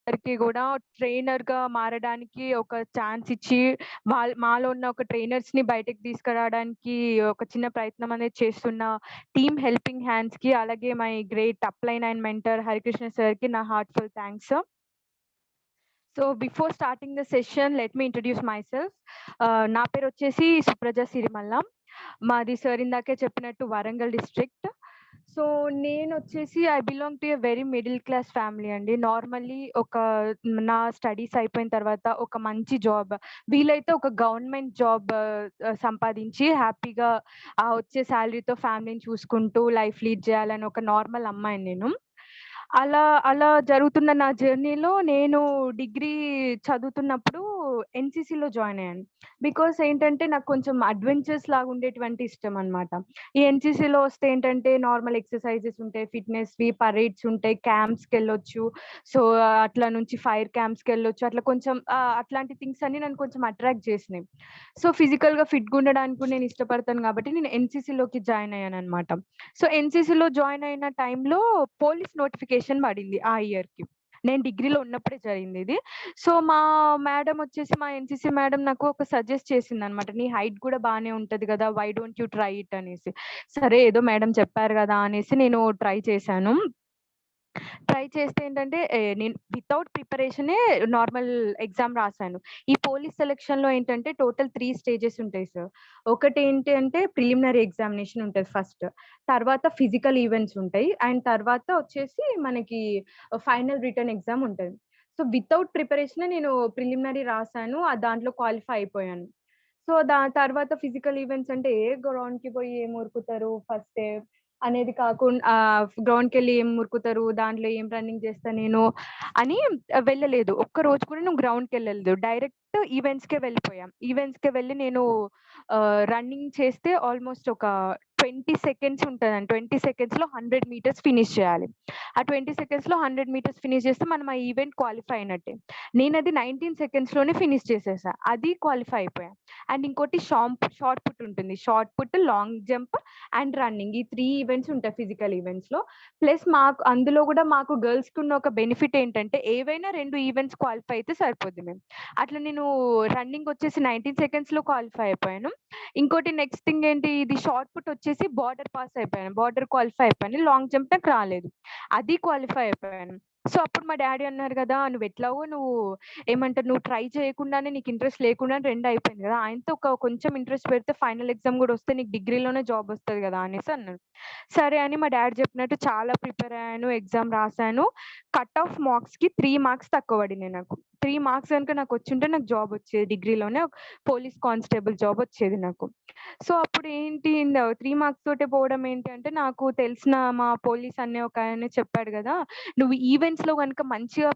అందరికి గూడా ట్రైనర్‌గా మారడానికి ఒక ఛాన్స్ ఇచ్చి, మాలో ఉన్న ఒక ట్రైనర్స్‌ని బయటకి తీసుకురావడానికి ఒక చిన్న ప్రయత్నం అనేది చేస్తున్న టీమ్ హెల్పింగ్ హ్యాండ్స్‌కి, అలాగే my great upline and mentor Harikrishna సార్‌కి నా heartful thanks. So, before starting the session let me introduce myself. నా పేరొచ్చేసి సుప్రజ సిరిమల్ల. మాది సార్ ఇందాకే చెప్పినట్టు వరంగల్ డిస్ట్రిక్ట్. సో, నేనొచ్చేసి I belong to a very middle class family అండి. నార్మల్లీ నా స్టడీస్ అయిపోయిన తర్వాత ఒక మంచి జాబ్, వీలైతే ఒక గవర్నమెంట్ జాబ్ సంపాదించి హ్యాపీగా వచ్చే సాలరీతో ఫ్యామిలీని చూసుకుంటూ లైఫ్ లీడ్ చేయాలని ఒక నార్మల్ అమ్మాయిని నేను. అలా అలా జరుగుతున్న నా జర్నీలో నేను డిగ్రీ చదువుతున్నప్పుడు ఎన్‌సీసీలో జాయిన్ అయ్యాను. బికాజ్ ఏంటంటే నాకు కొంచెం అడ్వెంచర్స్ లాగా ఉండేటివంటే ఇష్టమనమాట. ఈ ఎన్‌సీసీలో వస్తే ఏంటంటే నార్మల్ ఎక్సర్‌సైజెస్ ఉంటాయి, ఫిట్‌నెస్‌వి, పరేడ్స్ ఉంటాయి, క్యాంప్స్‌కెళ్ళొచ్చు. సో, అట్లా నుంచి ఫైర్ క్యాంప్స్‌కెళ్ళొచ్చు. అట్లా కొంచెం అట్లాంటి థింగ్స్ అన్నీ నన్ను కొంచెం అట్రాక్ట్ చేసినాయి. సో, ఫిజికల్‌గా ఫిట్‌గా ఉండడానికి కూడా నేను ఇష్టపడతాను కాబట్టి నేను ఎన్‌సీసీలోకి జాయిన్ అయ్యాననమాట. సో, ఎన్‌సీసీలో జాయిన్ అయిన టైంలో పోలీస్ నోటిఫికేషన్ పడింది ఆ ఇయర్‌కి. నేను డిగ్రీలో ఉన్నప్పుడే జరిగిందిది. సో, మా ఎన్‌సీసీ మేడం నాకు ఒక సజెస్ట్ చేసిందనమాట. "నీ హైట్ కూడా బానే ఉంటది గదా! Why don't you try it" అనేసి. సరే ఏదో మేడం చెప్పారు గదా! అనేసి నేను ట్రై చేశాను. ట్రై చేస్తే ఏంటంటే నేను వితౌట్ ప్రిపరేషనే నార్మల్ ఎగ్జామ్ రాసాను. ఈ పోలీస్ సెలక్షన్‌లో ఏంటంటే టోటల్ 3 స్టేజెస్ ఉంటాయి సార్. ఒకటేంటి అంటే ప్రిలిమినరీ ఎగ్జామినేషన్ ఉంటది ఫస్ట్. తర్వాత ఫిజికల్ ఈవెంట్స్ ఉంటాయి. అండ్ తర్వాత వచ్చేసి మనకి ఫైనల్ రిటన్ ఎగ్జామ్ ఉంటది. సో, వితౌట్ ప్రిపరేషనే నేను ప్రిలిమినరీ రాసాను. దాంట్లో క్వాలిఫై అయిపోయాను. సో, తర్వాత ఫిజికల్ ఈవెంట్స్ అంటే గ్రౌండ్‌కి పోయి ఏం ఉరుకుతారు ఫస్టే అనేది గ్రౌండ్‌కెళ్ళి ఏం ఉరుకుతారు, దాంట్లో ఏం రన్నింగ్ చేస్తా నేను అని వెళ్ళలేదు. ఒక్కరోజు కూడా నేను గ్రౌండ్‌కెళ్ళలేదు. డైరెక్ట్ ఈవెంట్స్‌కే వెళ్ళిపోయాం. ఈవెంట్స్‌కే వెళ్ళి నేను రన్నింగ్ చేస్తే ఆల్‌మోస్ట్ ఒక 20 సెకండ్స్ ఉంటదండి. 20 సెకండ్స్‌లో 100 మీటర్స్ ఫినిష్ చేయాలి. ఆ 20 సెకండ్స్‌లో 100 మీటర్స్ ఫినిష్ చేస్తే మనం ఆ ఈవెంట్ క్వాలిఫై అయినట్టే. నేనది 19 సెకండ్స్‌లోనే ఫినిష్ చేసేసా. అది క్వాలిఫై అయిపోయా. అండ్ ఇంకోటి షార్ట్ పుట్ ఉంటుంది. Shot put, long jump and running. ఈ 3 ఈవెంట్స్ ఉంటాయి ఫిజికల్ ఈవెంట్స్‌లో. ప్లస్ అందులో గూడా మాకు గర్ల్స్‌కున్న ఒక బెనిఫిట్ ఏంటంటే ఏవైనా 2 ఈవెంట్స్ క్వాలిఫై అయితే సరిపోద్ది మేము. అట్లా నేను రన్నింగ్ వచ్చేసి 19 సెకండ్స్‌లో క్వాలిఫై అయిపోయాను. ఇంకోటి నెక్స్ట్ థింగ్ ఏంటి, ఇది షార్ట్ పుట్ వచ్చేసి బార్డర్ పాస్ అయిపోయాను. బార్డర్ క్వాలిఫై అయిపోయాను. లాంగ్ జంప్ నాకు రాలేదు. అది క్వాలిఫై అయిపోయాను. సో, అప్పుడు మా డ్యాడీ అన్నారు గదా! నువ్వు ఏమంటారు, నువ్వు ట్రై చేయకుండానే నీకు ఇంట్రెస్ట్ లేకుండానే 2 అయిపోయింది గదా! ఆయనతో కొంచెం ఇంట్రెస్ట్ పెడితే ఫైనల్ ఎగ్జామ్ గూడా వస్తే నీకు డిగ్రీలోనే జాబ్ వస్తది గదా! అనేసి అన్నారు. సరే అని మా డ్యాడీ చెప్పినట్టు చాలా ప్రిపేర్ అయ్యాను. ఎగ్జామ్ రాసాను. కట్ ఆఫ్ మార్క్స్‌కి 3 మార్క్స్ తక్కువ పడినాయి నాకు. 3 మార్క్స్ గనుక నాకొచ్చుంటే నాకు జాబ్ వచ్చేది. డిగ్రీలోనే పోలీస్ కానిస్టేబుల్ జాబ్ వచ్చేది నాకు. సో, అప్పుడు ఏంటి 3 మార్క్స్ తోటే పోవడం ఏంటి అంటే, నాకు తెలిసిన మా పోలీస్ ఒకాయన చెప్పాడు గదా! "నువ్వు ఈవెంట్స్‌లో గనుక మంచిగా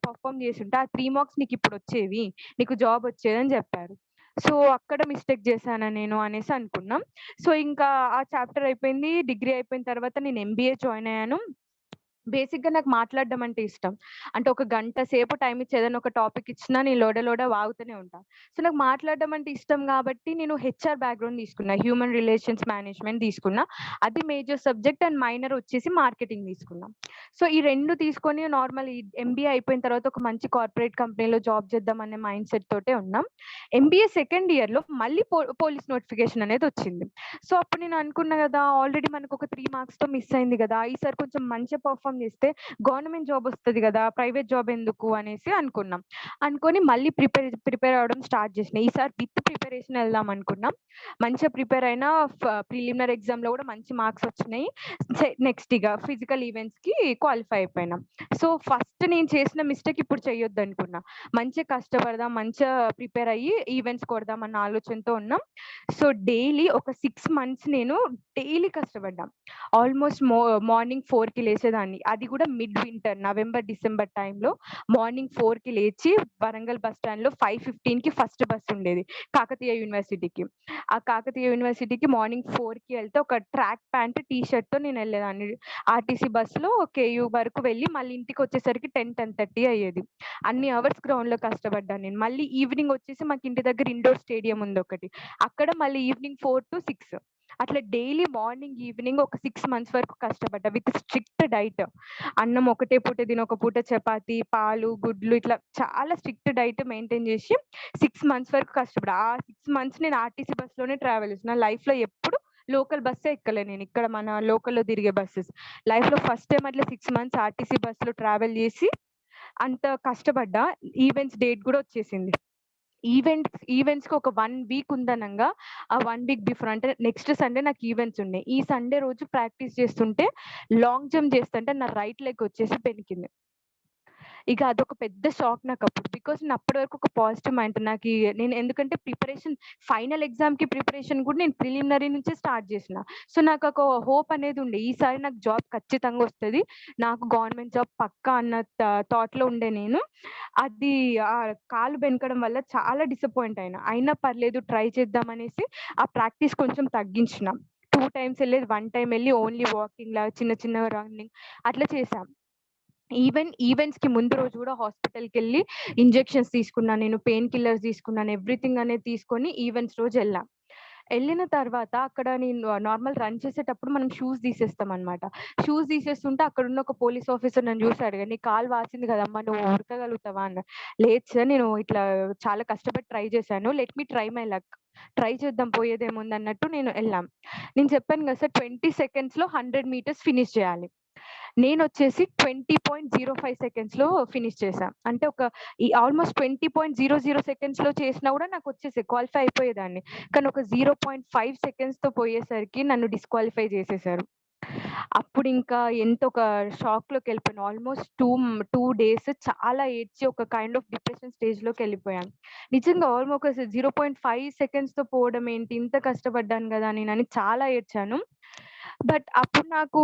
పెర్ఫార్మ్ చేసుంటే ఆ 3 మార్క్స్ నీకిప్పుడొచ్చేవి. నీకు జాబ్ వచ్చేదని" జెప్పారు. సో, అక్కడ మిస్టేక్ చేశానా నేను అనేసి అనుకున్నాం. సో, ఇంకా ఆ చాప్టర్ అయిపోయింది. డిగ్రీ అయిపోయిన తర్వాత నేను ఎంబీఏ జాయిన్ అయ్యాను. బేసిక్‌గా నాకు మాట్లాడడం అంటే ఇష్టం. అంటే ఒక గంట సేపు టైమ్ ఇచ్చి ఏదైనా ఒక టాపిక్ ఇచ్చినా నేను లోడ లోడ వాగుతూనే ఉంటా. సో, నాకు మాట్లాడడం అంటే ఇష్టం గాబట్టి నేను హెచ్ఆర్ బ్యాక్‌గ్రౌండ్ తీసుకున్నా. హ్యూమన్ రిలేషన్స్ మేనేజ్మెంట్ తీసుకున్నా. అది మేజర్ సబ్జెక్ట్ అండ్ మైనర్ వచ్చేసి మార్కెటింగ్ తీసుకున్నా. సో, ఈ 2 తీసుకొని నార్మల్ ఎంబీఏ అయిపోయిన తర్వాత ఒక మంచి కార్పొరేట్ కంపెనీలో జాబ్ చేద్దాం అనే మైండ్ సెట్ తోటే ఉన్నాం. ఎంబీఏ సెకండ్ ఇయర్‌లో మళ్ళీ పోలీస్ నోటిఫికేషన్ అనేదొచ్చింది. సో, అప్పుడు నేను అనుకున్నా గదా! ఆల్రెడీ మనకొక 3 మార్క్స్‌తో మిస్ అయింది గదా! ఈసారి కొంచెం మంచిగా పెర్ఫార్మ్ చేస్తే గవర్నమెంట్ జాబ్ వస్తది గదా! ప్రైవేట్ జాబ్ ఎందుకు అనేసి అనుకున్నాం. అనుకోని మళ్ళీ ప్రిపేర్ అవ్వడం స్టార్ట్ చేసినా. ఈసారి విత్ ప్రిపరేషన్ ఎళ్దాం అనుకున్నాం. మంచిగా ప్రిపేర్ అయినా. ప్రిలిమినరీ ఎగ్జామ్‌లో గూడా మంచి మార్క్స్ వచ్చినాయి. నెక్స్ట్ ఇగ ఫిజికల్ ఈవెంట్స్‌కి క్వాలిఫై అయిపోయినా. సో, ఫస్ట్ నేను చేసిన మిస్టేక్ ఇప్పుడు చేయొద్దనుకున్నా. మంచిగా కష్టపడదాం, మంచిగా ప్రిపేర్ అయ్యి ఈవెంట్స్ కొడదాం అన్న ఆలోచనతో ఉన్నాం. సో, డైలీ ఒక 6 మంత్స్ నేను డైలీ కష్టపడ్డా. ఆల్‌మోస్ట్ మార్నింగ్ 4కి లేసేదాన్ని. అది కూడా మిడ్ వింటర్ నవంబర్, డిసెంబర్ టైంలో మార్నింగ్ 4కి లేచి వరంగల్ బస్ స్టాండ్‌లో 5:15కి ఫస్ట్ బస్ ఉండేది కాకతీయ యూనివర్సిటీకి. ఆ కాకతీయ యూనివర్సిటీకి మార్నింగ్ 4కి ఎళ్తే ఒక ట్రాక్ ప్యాంట్, టీ షర్ట్‌తో నేనెళ్ళేదాన్ని. ఆర్టీసీ బస్‌లో కేయూ వరకు వెళ్ళి మళ్ళీ ఇంటికొచ్చేసరికి 10, 10:30 అయ్యేది. అన్ని అవర్స్ గ్రౌండ్‌లో కష్టపడ్డా నేను. మళ్ళీ ఈవినింగ్ వచ్చేసి మాకు ఇంటి దగ్గర ఇండోర్ స్టేడియం ఉందొకటి. అక్కడ మళ్ళీ ఈవినింగ్ 4-6. అట్లా డైలీ మార్నింగ్, ఈవినింగ్ ఒక 6 మంత్స్ వరకు కష్టపడ్డా విత్ స్ట్రిక్ట్ డైట్. అన్నం ఒకటే పూట తిని, ఒక పూట చపాతీ, పాలు, గుడ్లు ఇట్లా చాలా స్ట్రిక్ట్ డైట్ మెయింటైన్ చేసి 6 మంత్స్ వరకు కష్టపడా. ఆ 6 మంత్స్ నేను ఆర్టీసీ బస్‌లోనే ట్రావెల్ చేసిన. నా లైఫ్‌లో ఎప్పుడు లోకల్ బస్సే ఎక్కలే నేను. ఇక్కడ మన లోకల్‌లో తిరిగే బసెస్. లైఫ్‌లో ఫస్ట్ టైమ్ అట్లా 6 మంత్స్ ఆర్టీసీ బస్‌లో ట్రావెల్ చేసి అంత కష్టపడ్డా. ఈవెంట్స్ డేట్ గూడా వచ్చేసింది. ఈవెంట్స్‌కి ఒక 1 వీక్ ఉందనంగా, ఆ 1 వీక్ బిఫోర్ అంటే నెక్స్ట్ సండే నాకు ఈవెంట్స్ ఉన్నాయి. ఈ సండే రోజు ప్రాక్టీస్ చేస్తుంటే లాంగ్ జంప్ చేస్తుంటే నా రైట్ లెగ్ వచ్చేసి బెనికింది. ఇక అదొక పెద్ద షాక్ నాకప్పుడు. బికాజ్ నేను అప్పటి వరకు ఒక పాజిటివ్ మైండ్‌తో నేను ఎందుకంటే ఫైనల్ ఎగ్జామ్‌కి ప్రిపరేషన్ కూడా నేను ప్రిలిమినరీ నుంచే స్టార్ట్ చేసిన. సో, నాకొక హోప్ అనేది ఉండే. ఈసారి నాకు జాబ్ ఖచ్చితంగా వస్తది. నాకు గవర్నమెంట్ జాబ్ పక్కా అన్న థాట్‌లో ఉండే నేను. అది కాలు బెనకడం వల్ల చాలా డిసప్పాయింట్ అయినా. అయినా పర్లేదు ట్రై చేద్దాం అనేసి ఆ ప్రాక్టీస్ కొంచెం తగ్గించిన. 2 టైమ్స్ ఎళ్ళేది 1 టైమ్ ఎళ్లి ఓన్లీ వాకింగ్ లాగా చిన్న చిన్నగా రన్నింగ్ అట్లా చేశా. ఈవెంట్స్‌కి ముందు రోజు గూడా హాస్పిటల్‌కెళ్ళి ఇంజెక్షన్స్ తీసుకున్నా నేను. పెయిన్ కిల్లర్స్ తీసుకున్నాను. ఎవ్రీథింగ్ అనేది తీసుకొని ఈవెంట్స్ రోజు ఎళ్ళా. ఎళ్ళిన తర్వాత అక్కడ నేను నార్మల్ రన్ చేసేటప్పుడు మనం షూస్ తీసేస్తామనమాట. షూస్ తీసేస్తుంటే అక్కడున్న ఒక పోలీస్ ఆఫీసర్ నన్ను చూసి అడిగాడు, "నీ కాలు వాసింది కదమ్మా! నువ్వు ఉరకగలుగుతావా?" అన్నాడు. "లేదు సార్, నేను ఇట్లా చాలా కష్టపడి ట్రై చేశాను. Let me try my luck. Try చేద్దాం పోయేదేముంది" అన్నట్టు నేను ఎళ్ళాం. నేను చెప్పాను కదా సార్ 20 సెకండ్స్‌లో 100 మీటర్స్ ఫినిష్ చేయాలి. నేనొచ్చేసి 20.05 సెకండ్స్‌లో ఫినిష్ చేశా. అంటే ఆల్‌మోస్ట్ 20.00 సెకండ్స్‌లో చేసినా గూడా నాకొచ్చేసేది. క్వాలిఫై అయిపోయేదాన్ని. కానీ ఒక 0.5 సెకండ్స్‌తో పోయేసరికి నన్ను డిస్‌క్వాలిఫై జేసేశారు. అప్పుడింకా ఒక షాక్‌లోకెళ్ళిపోయాను. ఆల్‌మోస్ట్ 2 డేస్ చాలా ఏడ్చి ఒక కైండ్ ఆఫ్ డిప్రెషన్ స్టేజ్‌లోకెళ్ళిపోయాను. నిజంగా ఒక 0.5 సెకండ్స్‌తో పోవడం ఏంటి? ఇంత కష్టపడ్డాను గదా నేనని చాలా ఏడ్చాను. బట్ అప్పుడు నాకు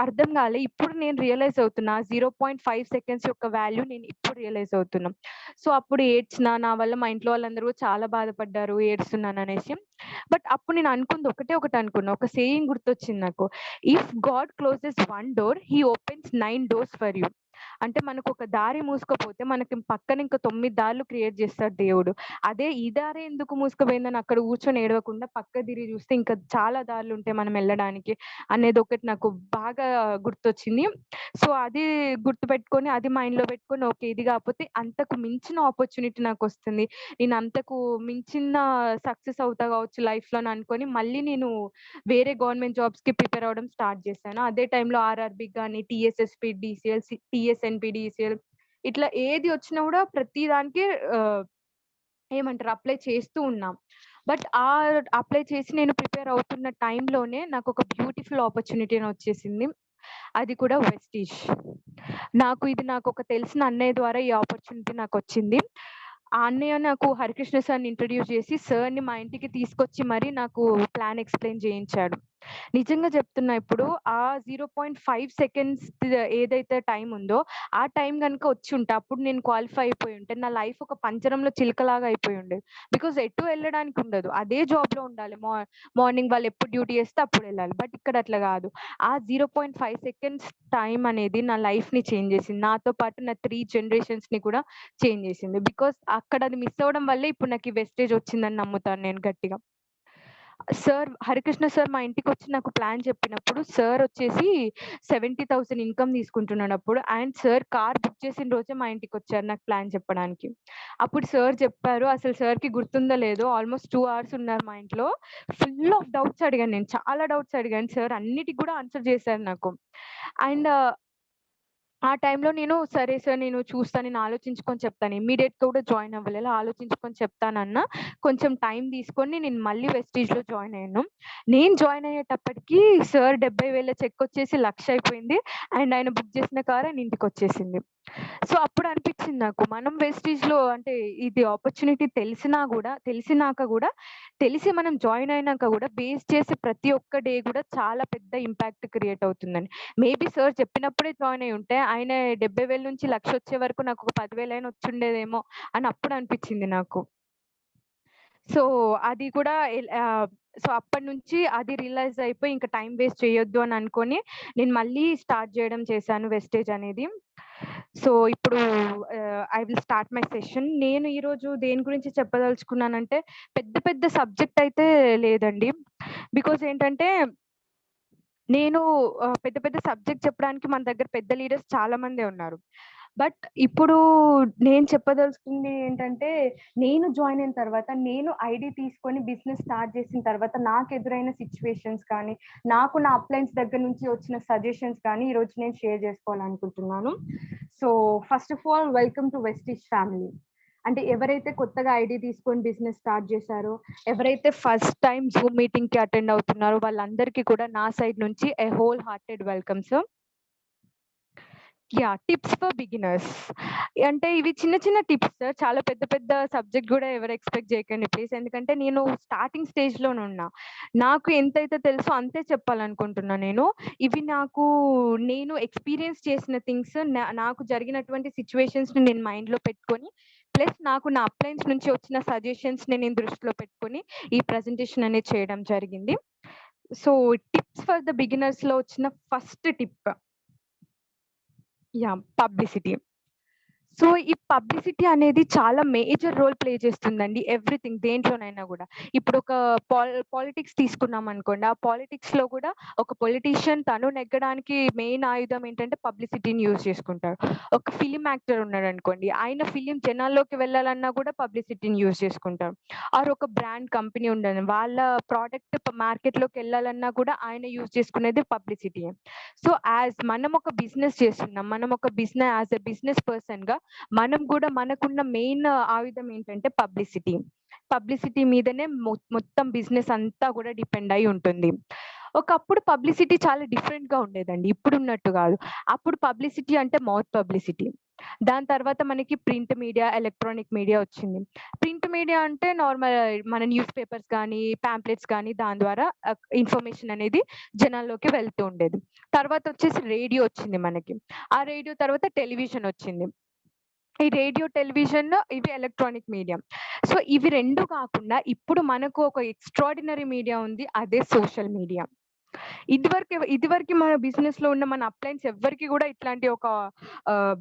అర్థం గాలే. ఇప్పుడు నేను రియలైజ్ అవుతున్నా. 0.5 సెకండ్స్ యొక్క వాల్యూ నేను ఇప్పుడు రియలైజ్ అవుతున్నా. సో, అప్పుడు ఏడ్చిన. నా వల్ల మా ఇంట్లో వాళ్ళందరూ చాలా బాధపడ్డారు ఏడుస్తున్నాననేసి. బట్ అప్పుడు నేను అనుకుంది ఒకటే అనుకున్నా. ఒక సేయింగ్ గుర్తొచ్చింది నాకు. If God closes one door, he opens 9 doors for you. అంటే మనకొక దారి మూసుకపోతే మనకి పక్కన ఇంక 9 దారులు క్రియేట్ చేస్తాడు దేవుడు. అదే ఈ దారే ఎందుకు మూసుకుపోయిందని అక్కడ కూర్చొని ఏడవకుండా పక్కకు తిరిగి చూస్తే ఇంకా చాలా దారులుంటాయి మనం ఎళ్ళడానికి అనేదొకటి నాకు బాగా గుర్తొచ్చింది. సో, అది గుర్తుపెట్టుకొని, అది మైండ్‌లో పెట్టుకొని ఓకే. ఇది కాకపోతే అంతకు మించిన ఆపర్చునిటీ నాకొస్తుంది. నేను అంతకు మించిన సక్సెస్ అవుతా కావచ్చు లైఫ్‌లో అని అనుకోని మళ్ళీ నేను వేరే గవర్నమెంట్ జాబ్స్‌కి ప్రిపేర్ అవ్వడం స్టార్ట్ చేశాను. అదే టైంలో ఆర్ఆర్‌బీకి గాని, టీఎస్ఎస్‌పీ, డీసీఎల్, టీఎస్ఎన్‌పీ, డీసీఎల్ ఇట్లా ఏది వచ్చినా కూడా ప్రతి దానికి ఆహ్, ఏమంటారు అప్లై చేస్తూ ఉన్నా. బట్ అప్లై చేసి నేను ప్రిపేర్ అవుతున్న టైంలోనే నాకొక బ్యూటిఫుల్ ఆపర్చునిటీ వచ్చేసింది. అది కూడా వెస్టీజ్. నాకొక తెలిసిన అన్నయ్య ద్వారా ఈ ఆపర్చునిటీ నాకొచ్చింది. ఆ అన్నయ్య నాకు హరికృష్ణ సార్‌ని ఇంట్రొడ్యూస్ చేసి, సార్‌ని మా ఇంటికి తీసుకొచ్చి మరి నాకు ప్లాన్ ఎక్స్‌ప్లెయిన్ చేయించాడు. నిజంగా చెప్తున్నా ఇప్పుడు ఆ 0.5 సెకండ్స్ ఏదైతే టైమ్ ఉందో, ఆ టైం గనుక వచ్చుంటే అప్పుడు నేను క్వాలిఫై అయిపోయి ఉంటే, నా లైఫ్ ఒక పంజరంలో చిలుకలాగా అయిపోయి ఉండేది. బికాజ్ ఎటు వెళ్ళడానికి ఉండదు. అదే జాబ్‌లో ఉండాలి. మార్నింగ్ వాళ్ళు ఎప్పుడు డ్యూటీ చేస్తే అప్పుడెళ్ళాలి. బట్ ఇక్కడ అట్లా గాదు. ఆ 0.5 సెకండ్స్ టైమ్ అనేది నా లైఫ్‌ని చేంజ్ చేసింది. నాతో పాటు నా 3 జనరేషన్స్‌ని కూడా చేంజ్ చేసింది. బికాజ్ అక్కడ అది మిస్ అవ్వడం వల్లే ఇప్పుడు నాకు ఈ వెస్టేజ్ వచ్చిందని నమ్ముతాను నేను గట్టిగా. హరికృష్ణ సార్ మా ఇంటికొచ్చి నాకు ప్లాన్ చెప్పినప్పుడు సార్ వచ్చేసి 70,000 ఇన్‌కమ్ తీసుకుంటున్నాడప్పుడు. అండ్ సార్ కార్ బుక్ చేసిన రోజే మా ఇంటికొచ్చారు నాకు ప్లాన్ చెప్పడానికి. అప్పుడు సార్ చెప్పారు. అసలు సార్‌కి గుర్తుందో లేదో ఆల్‌మోస్ట్ 2 అవర్స్ ఉన్నారు మా ఇంట్లో. ఫుల్ ఆఫ్ డౌట్స్ అడిగాను నేను. చాలా డౌట్స్ అడిగాను. సార్ అన్నిటికి కూడా ఆన్సర్ చేశారు నాకు. అండ్ ఆ టైంలో నేను సరే సార్ నేను చూస్తాను. నేను ఆలోచించుకొని చెప్తాను. ఇమ్మీడియేట్‌గా కూడా జాయిన్ అవ్వలేదు. ఆలోచించుకొని చెప్తానన్నా. కొంచెం టైం తీసుకొని నేను మళ్ళీ వెస్టీజ్‌లో జాయిన్ అయ్యాను. నేను జాయిన్ అయ్యేటప్పటికి సార్ 70,000 చెక్ వచ్చేసి 1,00,000 అయిపోయింది. అండ్ ఆయన బుక్ చేసిన కార్ ఆయన ఇంటికొచ్చేసింది. సో, అప్పుడు అనిపించింది నాకు. మనం వెస్టీజ్‌లో అంటే ఇది ఆపర్చునిటీ తెలిసినాక గూడా తెలిసి మనం జాయిన్ అయినాక గూడా బేస్ చేసే ప్రతి ఒక్క డే గూడా చాలా పెద్ద ఇంపాక్ట్ క్రియేట్ అవుతుందని. మేబీ సార్ చెప్పినప్పుడే జాయిన్ అయ్యుంటే ఆయన 70,000 నుంచి 1,00,000 వచ్చే వరకు నాకొక 10,000 అయినా వచ్చుండేదేమో అని అప్పుడు అనిపించింది నాకు. సో, అది కూడా సో, అప్పటినుంచి అది రియలైజ్ అయిపోయి ఇంక టైమ్ వేస్ట్ చేయొద్దు అని అనుకోని నేను మళ్ళీ స్టార్ట్ చేయడం చేశాను వెస్టేజ్ అనేది. సో, ఇప్పుడు I will start my session. నేను ఈరోజు దేని గురించి చెప్పదలుచుకున్నానంటే పెద్ద పెద్ద సబ్జెక్ట్ అయితే లేదండి. బికాజ్ ఏంటంటే నేను పెద్ద పెద్ద సబ్జెక్ట్ చెప్పడానికి మన దగ్గర పెద్ద లీడర్స్ చాలా మందే ఉన్నారు. బట్ ఇప్పుడు నేను చెప్పదలుచుకుంది ఏంటంటే, నేను జాయిన్ అయిన తర్వాత, నేను ఐడీ తీసుకొని బిజినెస్ స్టార్ట్ చేసిన తర్వాత నాకెదురైన సిట్యుయేషన్స్ కానీ, నాకు నా అప్లయన్స్ దగ్గర నుంచి వచ్చిన సజెషన్స్ కానీ ఈరోజు నేను షేర్ చేసుకోవాలనుకుంటున్నాను. So, first of all welcome to Vestige family. అంటే ఎవరైతే కొత్తగా ఐడీ తీసుకొని బిజినెస్ స్టార్ట్ చేశారో, ఎవరైతే ఫస్ట్ టైమ్ జూమ్ మీటింగ్‌కి అటెండ్ అవుతున్నారో వాళ్ళందరికీ కూడా నా సైడ్ నుంచి a whole hearted welcome sir. Yeah! Tips for beginners. అంటే ఇవి చిన్న చిన్న టిప్స్ సార్. చాలా పెద్ద పెద్ద సబ్జెక్ట్ గూడా ఎవరు ఎక్స్‌పెక్ట్ జేయకండి ప్లీజ్. ఎందుకంటే నేను స్టార్టింగ్ స్టేజ్‌లోనున్నా. నాకు ఎంతైతే తెలుసో అంతే చెప్పాలనుకుంటున్నా నేను. ఇవి నేను ఎక్స్‌పీరియన్స్ చేసిన థింగ్స్ నాకు జరిగినటువంటి సిట్యుయేషన్స్‌ని నేను మైండ్‌లో పెట్టుకొని, ప్లస్ నాకు నా అప్లయన్స్ నుంచి వచ్చిన సజెషన్స్‌ని నేను దృష్టిలో పెట్టుకొని ఈ ప్రెజెంటేషన్ అనేది చేయడం జరిగింది. సో, టిప్స్ ఫర్ ద బిగినర్స్‌లో వచ్చిన ఫస్ట్ టిప్ పబ్లిసిటీ. సో, ఈ పబ్లిసిటీ అనేది చాలా మేజర్ రోల్ ప్లే చేస్తుందండి. ఎవ్రీథింగ్ దేంట్లోనైనా గూడా. ఇప్పుడొక పాలిటిక్స్ తీసుకున్నామనుకోండి. ఆ పాలిటిక్స్‌లో గూడా ఒక పొలిటీషియన్ తను నెగ్గడానికి మెయిన్ ఆయుధం ఏంటంటే పబ్లిసిటీని యూజ్ చేసుకుంటారు. ఒక ఫిల్మ్ యాక్టర్ ఉన్నాడనుకోండి. ఆయన ఫిల్మ్ జనాల్లోకి వెళ్ళాలన్నా గూడా పబ్లిసిటీని యూజ్ చేసుకుంటారు. ఆర్ ఒక బ్రాండ్ కంపెనీ ఉండదు. వాళ్ళ ప్రొడక్ట్ మార్కెట్‌లోకెళ్ళాలన్నా కూడా ఆయన యూజ్ చేసుకునేది పబ్లిసిటీయే. సో, మనం ఒక బిజినెస్ చేస్తున్నాం. మనం ఒక యాస్ ఎ బిజినెస్ పర్సన్‌గా మనం గూడా మనకున్న మెయిన్ ఆయుధం ఏంటంటే పబ్లిసిటీ. పబ్లిసిటీ మీదనే మొత్తం బిజినెస్ అంతా గూడా డిపెండ్ అయ్యి ఉంటుంది. ఒకప్పుడు పబ్లిసిటీ చాలా డిఫరెంట్‌గా ఉండేదండి. ఇప్పుడున్నట్టు గాదు. అప్పుడు పబ్లిసిటీ అంటే మౌత్ పబ్లిసిటీ. దాని తర్వాత మనకి ప్రింట్ మీడియా, ఎలక్ట్రానిక్ మీడియా వచ్చింది. ప్రింట్ మీడియా అంటే నార్మల్ మన న్యూస్ పేపర్స్ గానీ, పాంప్లెట్స్ గానీ దాని ద్వారా ఇన్ఫర్మేషన్ అనేది జనాల్లోకి వెళ్తూ ఉండేది. తర్వాతొచ్చేసి రేడియో వచ్చింది మనకి. ఆ రేడియో తర్వాత టెలివిజన్ వచ్చింది. ఈ రేడియో, టెలివిజన్ ఇవి ఎలక్ట్రానిక్ మీడియం. సో, ఇవి 2 కాకుండా ఇప్పుడు మనకు ఒక ఎక్స్‌ట్రార్డినరీ మీడియా ఉంది. అదే సోషల్ మీడియా. ఇదివరకి మన బిజినెస్‌లో ఉన్న మన అప్లయన్స్ ఎవ్వరికీ గూడా ఇట్లాంటి ఒక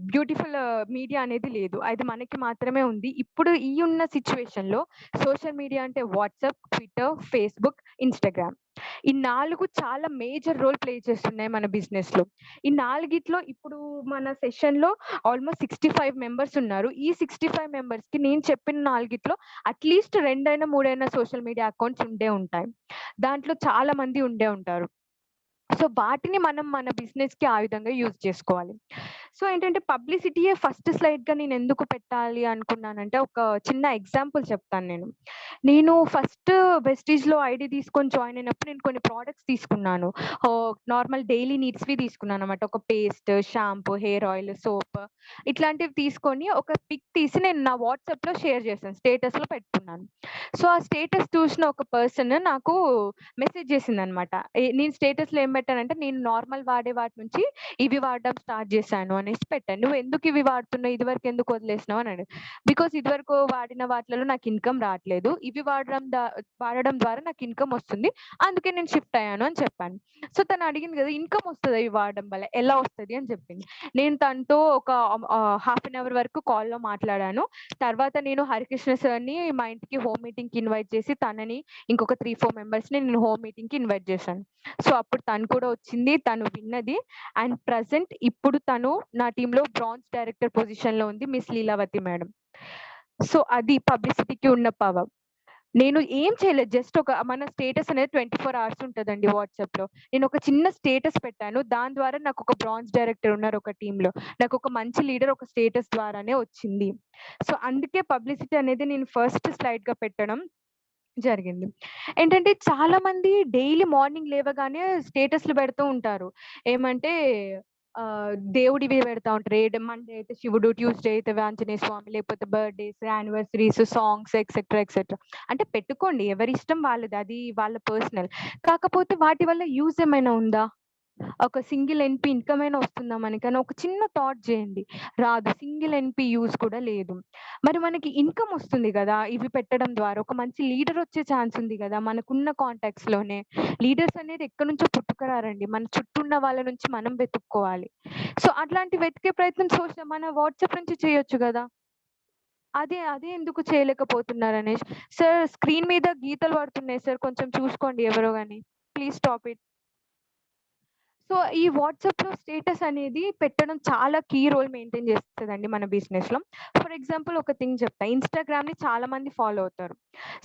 బ్యూటిఫుల్ మీడియా అనేది లేదు. అది మనకి మాత్రమే ఉంది. ఇప్పుడు ఈ ఉన్న సిట్యుయేషన్‌లో సోషల్ మీడియా అంటే వాట్సాప్, ట్విట్టర్, ఫేస్‌బుక్, ఇన్‌స్టాగ్రామ్. ఈ 4 చాలా మేజర్ రోల్ ప్లే చేస్తున్నాయి మన బిజినెస్‌లో. ఈ నాలుగిట్లో ఇప్పుడు మన సెషన్‌లో ఆల్‌మోస్ట్ 65 మెంబర్స్ ఉన్నారు. ఈ 65 మెంబర్స్‌కి నేను చెప్పిన నాలుగిట్లో అట్‌లీస్ట్ 2 3 సోషల్ మీడియా అకౌంట్స్ ఉండే ఉంటాయి. దాంట్లో చాలా మంది ఉండే ఉంటారు. సో, వాటిని మనం మన బిజినెస్‌కి ఆ విధంగా యూజ్ చేసుకోవాలి. సో, ఏంటంటే పబ్లిసిటీయే ఫస్ట్ స్లైడ్‌గా నేనెందుకు పెట్టాలి అనుకున్నానంటే, ఒక చిన్న ఎగ్జాంపుల్ చెప్తాను నేను. నేను ఫస్ట్ వెస్టీజ్‌లో ఐడీ తీసుకొని జాయిన్ అయినప్పుడు నేను కొన్ని ప్రొడక్ట్స్ తీసుకున్నాను. నార్మల్ డైలీ నీడ్స్‌వి తీసుకున్నానన్నమాట. ఒక paste, shampoo, hair oil, soap ఇట్లాంటివి తీసుకొని ఒక పిక్ తీసి నేను నా వాట్సాప్‌లో షేర్ చేశాను. స్టేటస్‌లో పెట్టుకున్నాను. సో, ఆ స్టేటస్ చూసిన ఒక పర్సన్ నాకు మెసేజ్ చేసిందనమాట. నేను స్టేటస్‌లో ఏం పెట్టానంటే, నేను నార్మల్ వాడే వాటి నుంచి ఇవి వాడడం స్టార్ట్ చేశాను అనేసి పెట్టాను. "నువ్వెందుకు ఇవి వాడుతున్నావు? ఇదివరకు ఎందుకు వదిలేసినావు?" అని అడిగాను. బికాజ్ ఇదివరకు వాడిన వాటిలలో నాకు ఇన్‌కమ్ రాట్లేదు. ఇవి వాడడం ద్వారా నాకు ఇన్‌కమ్ వస్తుంది. అందుకే నేను షిఫ్ట్ అయ్యాను అని చెప్పాను. సో, తను అడిగింది కదా! "ఇన్‌కమ్ వస్తదా ఇవి వాడడం వల్ల? ఎలా వస్తది?" అని చెప్పింది. నేను తనతో ఒక హాఫ్ అన్ అవర్ వరకు కాల్‌లో మాట్లాడాను. తర్వాత నేను హరికృష్ణ సార్‌ని మా ఇంటికి హోమ్ మీటింగ్‌కి ఇన్వైట్ చేసి తనని ఇంకొక 3, 4 మెంబర్స్‌ని నేను హోమ్ మీటింగ్‌కి ఇన్వైట్ చేశాను. సో, అప్పుడు తను కూడా వచ్చింది. తను విన్నది. అండ్ ప్రెజెంట్ ఇప్పుడు తను నా టీమ్‌లో బ్రాంజ్ డైరెక్టర్ పొజిషన్‌లో ఉంది. Miss Leelavathi madam. సో, అది పబ్లిసిటీకి ఉన్న పవర్. నేను ఏం చేయలేదు. జస్ట్ మన స్టేటస్ అనేది 24 అవర్స్ ఉంటదండి వాట్సాప్‌లో. నేనొక చిన్న స్టేటస్ పెట్టాను. దాని ద్వారా నాకొక బ్రాంజ్ డైరెక్టర్ ఉన్నారు ఒక టీమ్‌లో. నాకొక మంచి లీడర్ ఒక స్టేటస్ ద్వారానే వచ్చింది. సో, అందుకే పబ్లిసిటీ అనేది నేను ఫస్ట్ స్లైడ్‌గా పెట్టడం జరిగింది. ఏంటంటే చాలా మంది డైలీ మార్నింగ్ లేవగానే స్టేటస్‌లు పెడుతూ ఉంటారు. ఏమంటే దేవుడివి పెడతా ఉంటారు. మండే అయితే శివుడు, ట్యూస్‌డే అయితే ఆంజనేయ స్వామి, లేకపోతే birthdays, anniversaries, songs etcetera, etcetera. అంటే పెట్టుకోండి. ఎవరి ఇష్టం వాళ్ళది. అది వాళ్ళ పర్సనల్. కాకపోతే వాటి వల్ల యూజ్ ఏమైనా ఉందా? ఒక సింగిల్ ఎన్‌పీ ఇన్‌కమ్ అయినా వస్తుందా మనకని ఒక చిన్న థాట్ చేయండి. రాదు. సింగిల్ ఎన్‌పీ యూజ్ కూడా లేదు. మరి మనకి ఇన్‌కమ్ వస్తుంది గదా! ఇవి పెట్టడం ద్వారా. ఒక మంచి లీడర్ వచ్చే ఛాన్స్ ఉంది గదా! మనకున్న కాంటాక్ట్స్‌లోనే. లీడర్స్ అనేది ఎక్కడి నుంచో పుట్టుకురారండి. మన చుట్టూ ఉన్న వాళ్ళ నుంచి మనం వెతుక్కోవాలి. సో, అట్లాంటి వెతికే ప్రయత్నం మన వాట్సాప్ నుంచి చేయొచ్చు గదా! అదే ఎందుకు చేయలేకపోతున్నారనేష్. సార్ స్క్రీన్ మీద గీతలు పడుతున్నాయి సార్. కొంచెం చూసుకోండి ఎవరో గాని. Please stop it. సో, ఈ వాట్సాప్‌లో స్టేటస్ అనేది పెట్టడం చాలా కీ రోల్ మెయింటైన్ చేస్తదండి మన బిజినెస్‌లో. ఫర్ ఎగ్జాంపుల్ ఒక థింగ్ చెప్తా. ఇన్‌స్టాగ్రామ్‌ని చాలా మంది ఫాలో అవుతారు.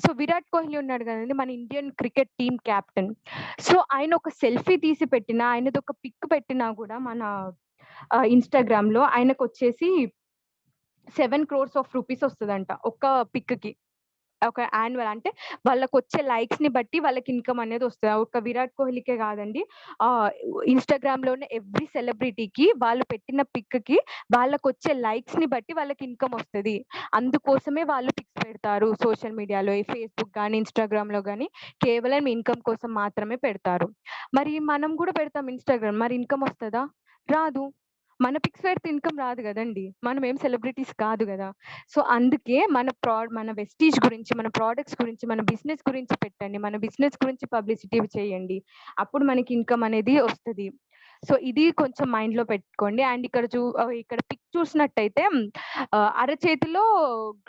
సో, విరాట్ కోహ్లీ ఉన్నాడు గదండీ! మన Indian cricket team captain. So, ఆయన ఒక సెల్ఫీ తీసి పెట్టినా, ఆయనదొక పిక్ పెట్టినా గూడా మన ఇన్‌స్టాగ్రామ్‌లో ఆయనకొచ్చేసి 7,00,00,000 వస్తదంట. ఒక్క పిక్‌కి. ఒక యాన్యువల్ అంటే వాళ్ళకొచ్చే లైక్స్‌ని బట్టి వాళ్ళకి ఇన్‌కమ్ అనేది వస్తది. ఒక్క విరాట్ కోహ్లీకే గాదండి. ఆహ్, ఇన్‌స్టాగ్రామ్‌లోనే ఎవ్రి సెలబ్రిటీకి వాళ్ళు పెట్టిన పిక్‌కి వాళ్ళకొచ్చే లైక్స్‌ని బట్టి వాళ్ళకి ఇన్‌కమ్ వస్తది. అందుకోసమే వాళ్ళు పిక్స్ పెడతారు సోషల్ మీడియాలో. ఈ ఫేస్‌బుక్ గాని, ఇన్‌స్టాగ్రామ్‌లో గాని కేవలం ఇన్‌కమ్ కోసం మాత్రమే పెడతారు. మరి మనం గూడా పెడతాం ఇన్‌స్టాగ్రామ్. మరి ఇన్‌కమ్ వస్తదా? రాదు. మన పిక్స్ పెడితే ఇన్‌కమ్ రాదు గదండీ! మనమేం సెలబ్రిటీస్ కాదు గదా! సో, అందుకే మన వెస్టీజ్ గురించి, మన ప్రొడక్ట్స్ గురించి, మన బిజినెస్ గురించి పెట్టండి. మన బిజినెస్ గురించి పబ్లిసిటీ చేయండి. అప్పుడు మనకి ఇన్‌కమ్ అనేది ఒస్తది. సో, ఇది కొంచెం మైండ్‌లో పెట్టుకోండి. అండ్ ఇక్కడ పిక్ చూసినట్టయితే అరచేతిలో